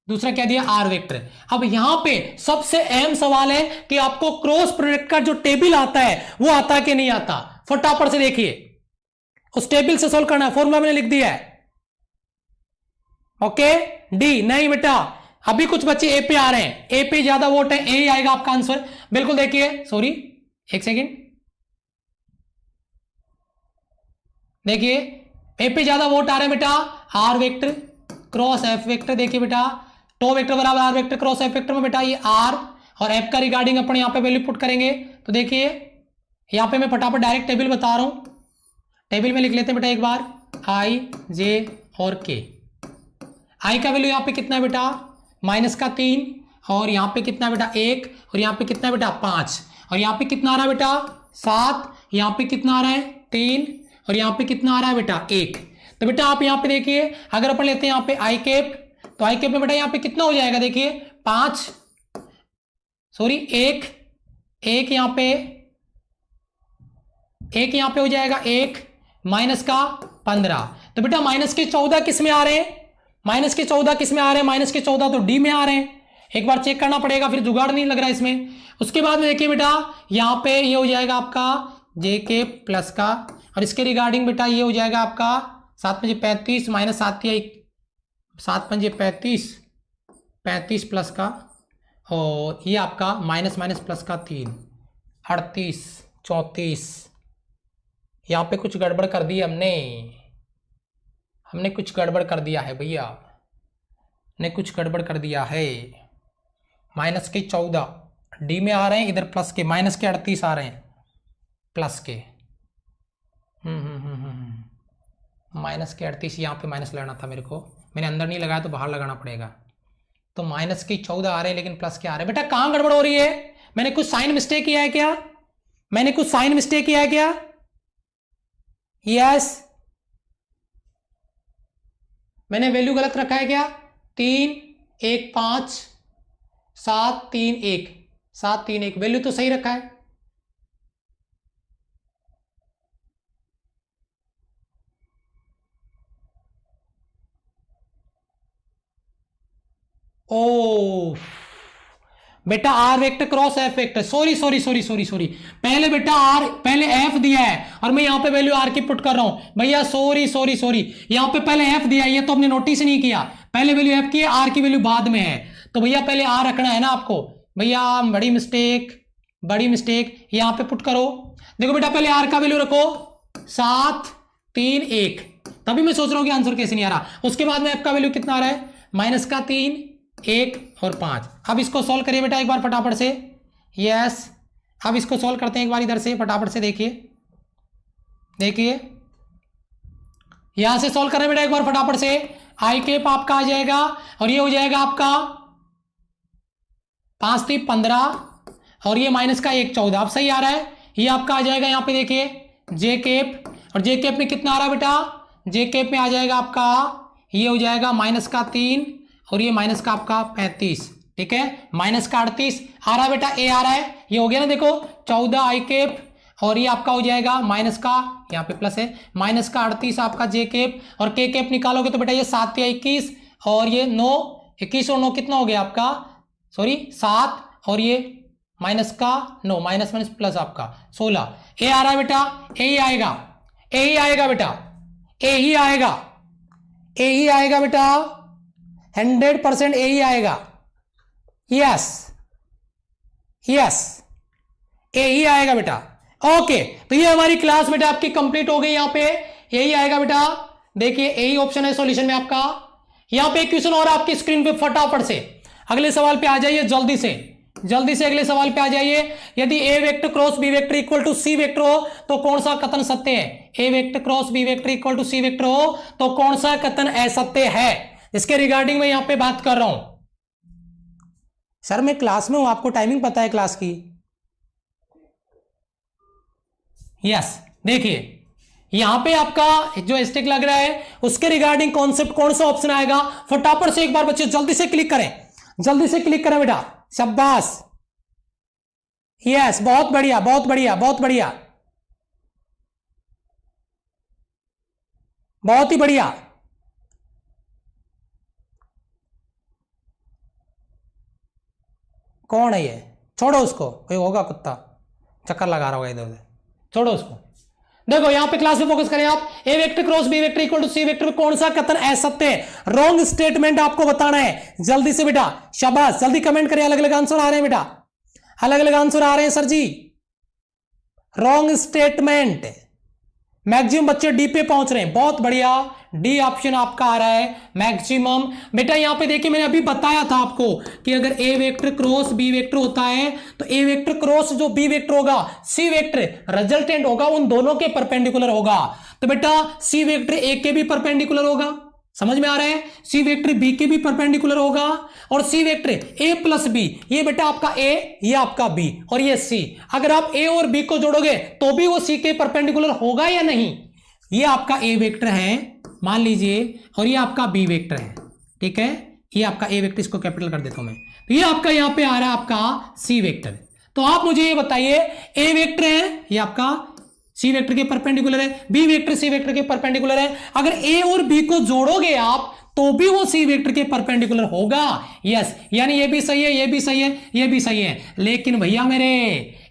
दूसरा क्या दिया आर वेक्टर। अब यहां पे सबसे अहम सवाल है कि आपको क्रॉस प्रोडक्ट का जो टेबल आता है वो आता कि नहीं आता, फटाफट से देखिए, उस टेबल से सोल्व करना है, फॉर्मूला मैंने लिख दिया है, ओके। डी नहीं बेटा, अभी कुछ बच्चे ए पे आ रहे हैं, ए पे ज्यादा वोट है, ए ही आएगा आपका आंसर, बिल्कुल देखिए, सॉरी एक सेकेंड, देखिए ए पे ज्यादा वोट आ रहे हैं बेटा, R vector cross F vector, देखिए बेटा टो वेक्टर बराबर R vector cross F vector में बेटा ये आर और एफ का रिगार्डिंग अपन यहां पे वैल्यू पुट करेंगे, तो देखिए यहां पे मैं फटाफट डायरेक्ट टेबल बता रहा हूं, टेबल में लिख लेते हैं बेटा एक बार, आई जे और के। आई का वैल्यू यहां पे कितना है बेटा माइनस का 3, और यहां पे कितना बेटा 1, और यहां पे कितना बेटा 5, और यहां पे कितना आ रहा है बेटा 7, यहाँ पे कितना आ रहा है 3 और यहाँ पे कितना आ रहा है बेटा 1। तो बेटा आप यहाँ पे देखिए अगर अपन लेते हैं यहाँ पे आई कैप, तो आई कैप में बेटा यहाँ पे कितना हो जाएगा देखिए 5 सॉरी 1 यहाँ पे हो जाएगा 1 माइनस का 15। तो बेटा माइनस के 14 किस में आ रहे हैं, माइनस के 14 किस में आ रहे हैं, माइनस के 14 तो डी में आ रहे हैं। एक बार चेक करना पड़ेगा, फिर जुगाड़ नहीं लग रहा है इसमें। उसके बाद में देखिए बेटा यहाँ पे ये हो जाएगा आपका जे के प्लस का, और इसके रिगार्डिंग बेटा ये हो जाएगा आपका 7 पंजे 35 माइनस 7 पंजे 35 प्लस का, और ये आपका माइनस माइनस प्लस का 3 38 34। यहाँ पे कुछ गड़बड़ कर दी हमने कुछ गड़बड़ कर दिया है भैया, ने कुछ गड़बड़ कर दिया है। माइनस के 14 डी में आ रहे हैं, इधर प्लस के माइनस के 38 आ रहे हैं प्लस के माइनस के 38 यहाँ पे माइनस लगाना था मेरे को, मैंने अंदर नहीं लगाया तो बाहर लगाना पड़ेगा। तो माइनस के 14 आ रहे हैं लेकिन प्लस के आ रहे हैं। बेटा कहाँ गड़बड़ हो रही है, मैंने कुछ साइन मिस्टेक किया है क्या, मैंने कुछ साइन मिस्टेक किया है क्या? यस मैंने वैल्यू गलत रखा है क्या? 3 1 5 7 3 1 7 3 1 वैल्यू तो सही रखा है। ओ बेटा R vector cross F vector, sorry पहले बेटा आर पहले एफ दिया है और मैं यहां पे वैल्यू आर की पुट कर रहा हूं भैया, सॉरी यहां पे पहले एफ दिया है, ये तो हमने नोटिस नहीं किया, पहले वैल्यू एफ की है, आर की वैल्यू बाद में है। तो भैया पहले आर रखना है ना आपको भैया, बड़ी मिस्टेक यहां पे पुट करो। देखो बेटा पहले आर का वैल्यू रखो 7 3 1, तभी मैं सोच रहा हूं कि आंसर कैसे नहीं आ रहा। उसके बाद में एफ का वैल्यू कितना आ रहा है, माइनस का 3 1 और 5। अब इसको सॉल्व करिए बेटा एक बार फटाफट से। यस अब इसको सॉल्व करते हैं एक बार इधर से फटाफट से, देखिए यहां से सॉल्व करें बेटा एक बार फटाफट से। आई कैप आपका आ जाएगा और ये हो जाएगा आपका 5 3 15 और ये माइनस का 1 14। अब सही आ रहा है, ये आपका आ जाएगा यहाँ पे देखिए जे कैप, और जे कैप में कितना आ रहा है बेटा, जे कैप में आ जाएगा आपका ये हो जाएगा माइनस का 3 और ये माइनस का आपका 35, ठीक है, माइनस का 38 आ रहा है बेटा, ए आ रहा है, ये हो गया ना देखो 14 आई कैप और ये आपका हो जाएगा माइनस का, यहाँ पे प्लस है, माइनस का 38 आपका जे कैप, और के कैप निकालोगे तो बेटा ये 7 या 21 और ये 9 21 और 9 कितना हो गया आपका, सॉरी 7 और ये माइनस का 9 माइनस माइनस प्लस आपका 16। ए आ रहा है बेटा, ए ही आएगा बेटा, ए ही आएगा बेटा, 100% ए ही आएगा। यस ए ही आएगा बेटा। ओके तो ये हमारी क्लास बेटा आपकी कंप्लीट हो गई, यहां पे यही आएगा बेटा, देखिए यही ऑप्शन है सॉल्यूशन में आपका। यहां पे एक क्वेश्चन और आपकी स्क्रीन पे फटाफट से अगले सवाल पे आ जाइए, जल्दी से अगले सवाल पे आ जाइए। यदि A vector cross B vector equal to C vector हो तो कौन सा कथन सत्य है? A vector cross B vector equal to C vector हो तो कौन सा कथन असत्य है? इसके रिगार्डिंग मैं यहां पे बात कर रहा हूं। सर मैं क्लास में हूं, आपको टाइमिंग पता है क्लास की? यस देखिए यहां पे आपका जो स्टिक लग रहा है उसके रिगार्डिंग कॉन्सेप्ट कौन सा ऑप्शन आएगा, फटाफट से एक बार बच्चे जल्दी से क्लिक करें बेटा, शाबाश। यस बहुत बढ़िया बहुत ही बढ़िया। कौन है ये? छोड़ो उसको, कोई होगा कुत्ता चक्कर लगा रहा होगा इधर उधर, छोड़ो उसको। देखो यहां पे क्लास में फोकस करें आप। A vector cross B vector equal to C vector में कौन सा कथन असत्य है? रॉन्ग स्टेटमेंट आपको बताना है, जल्दी से बेटा, शाबाश, जल्दी कमेंट करें। अलग अलग आंसर आ रहे हैं बेटा, अलग अलग आंसर आ रहे हैं सर जी। रॉन्ग स्टेटमेंट, मैक्सिमम बच्चे डी पे पहुंच रहे हैं, बहुत बढ़िया, डी ऑप्शन आपका आ रहा है मैक्सिमम। बेटा यहां पे देखिए मैंने अभी बताया था आपको कि अगर ए वेक्टर क्रॉस बी वेक्टर होता है तो ए वेक्टर क्रॉस जो बी वेक्टर होगा सी वेक्टर रिजल्टेंट होगा उन दोनों के परपेंडिकुलर होगा। तो बेटा सी वेक्टर ए के भी परपेंडिकुलर होगा, समझ में आ रहा है? सी वेक्टर बी के भी परपेंडिकुलर होगा और C vector A plus B, ये बेटा आपका ए, ये आपका बी और ये सी, अगर आप ए और बी को जोड़ोगे तो भी वो सी के परपेंडिकुलर होगा या नहीं? ये आपका ए वेक्टर है मान लीजिए और ये आपका बी वेक्टर है, ठीक है, ये आपका ए वेक्टर, इसको कैपिटल कर देता हूं मैं, तो ये आपका यहां पे आ रहा है आपका सी वेक्टर। तो आप मुझे ये बताइए, ए वेक्टर है ये आपका सी वेक्टर के परपेंडिकुलर है, बी वेक्टर सी वेक्टर के परपेंडिकुलर है, अगर ए और बी को जोड़ोगे आप तो भी वो सी वेक्टर के परपेंडिकुलर होगा। यस, यानी ये भी सही है, ये भी सही है, ये भी सही है, लेकिन भैया मेरे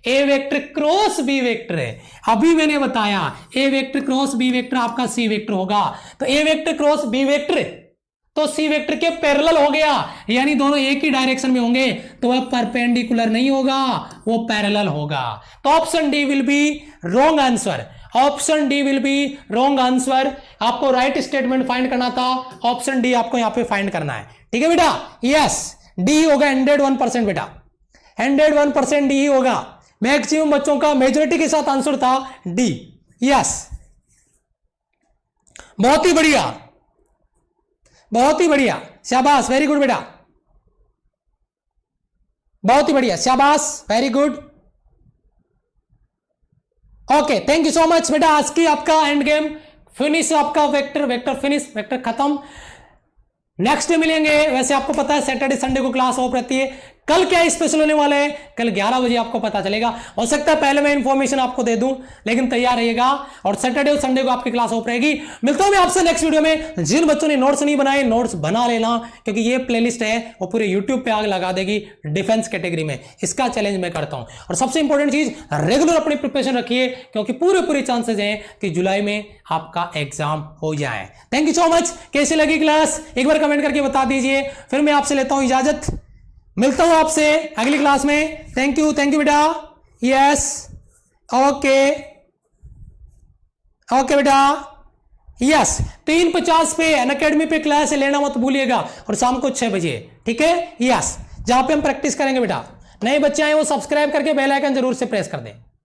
ए वेक्टर क्रॉस बी वेक्टर है। अभी मैंने बताया ए वेक्टर क्रॉस बी वेक्टर आपका सी वेक्टर होगा, तो ए वेक्टर क्रॉस बी वेक्टर तो सी वेक्टर के पैरेलल हो गया, यानी दोनों एक ही डायरेक्शन में होंगे, तो वह परपेंडिकुलर नहीं होगा, वो पैरेलल होगा। तो option D will be wrong answer, option D will be wrong answer. आपको राइट स्टेटमेंट फाइंड करना था, ऑप्शन डी आपको यहां पे फाइंड करना है, ठीक है बेटा। यस, डी होगा 101% बेटा, 101% डी होगा। मैक्सिमम बच्चों का मेजोरिटी के साथ आंसर था डी। यस, बहुत ही बढ़िया, बहुत ही बढ़िया, शाबाश, वेरी गुड बेटा, बहुत ही बढ़िया, शाबाश, very good. Okay, thank you so much बेटा। आज की आपका एंड गेम फिनिश, आपका वेक्टर फिनिश, वेक्टर खत्म। नेक्स्ट डे मिलेंगे। वैसे आपको पता है सैटरडे संडे को क्लास ऑफ रहती है। कल क्या स्पेशल होने वाला है, कल 11 बजे आपको पता चलेगा। हो सकता है पहले मैं इंफॉर्मेशन आपको दे दूं, लेकिन तैयार रहिएगा। और सैटरडे और संडे को आपकी क्लास ऑफ रहेगी। मिलता हूं मैं आपसे नेक्स्ट वीडियो में। जिन बच्चों ने नोट्स नहीं बनाए, नोट्स बना लेना, क्योंकि ये प्लेलिस्ट है वो पूरे यूट्यूब पे आग लगा देगी डिफेंस कैटेगरी में। इसका चैलेंज मैं करता हूं। और सबसे इंपॉर्टेंट चीज, रेगुलर अपनी प्रिपरेशन रखिए, क्योंकि पूरे चांसेस हैं कि जुलाई में आपका एग्जाम हो जाए। Thank you so much. कैसी लगी क्लास एक बार कमेंट करके बता दीजिए। फिर मैं आपसे लेता हूं इजाजत, मिलता हूं आपसे अगली क्लास में। थैंक यू बेटा। यस, ओके बेटा। यस, 3:50 पे अनअकैडमी पे क्लास लेना मत भूलिएगा, और शाम को 6 बजे, ठीक है। यस, जहां पे हम प्रैक्टिस करेंगे बेटा। नए बच्चे आए वो सब्सक्राइब करके बेल आइकन जरूर से प्रेस कर दें।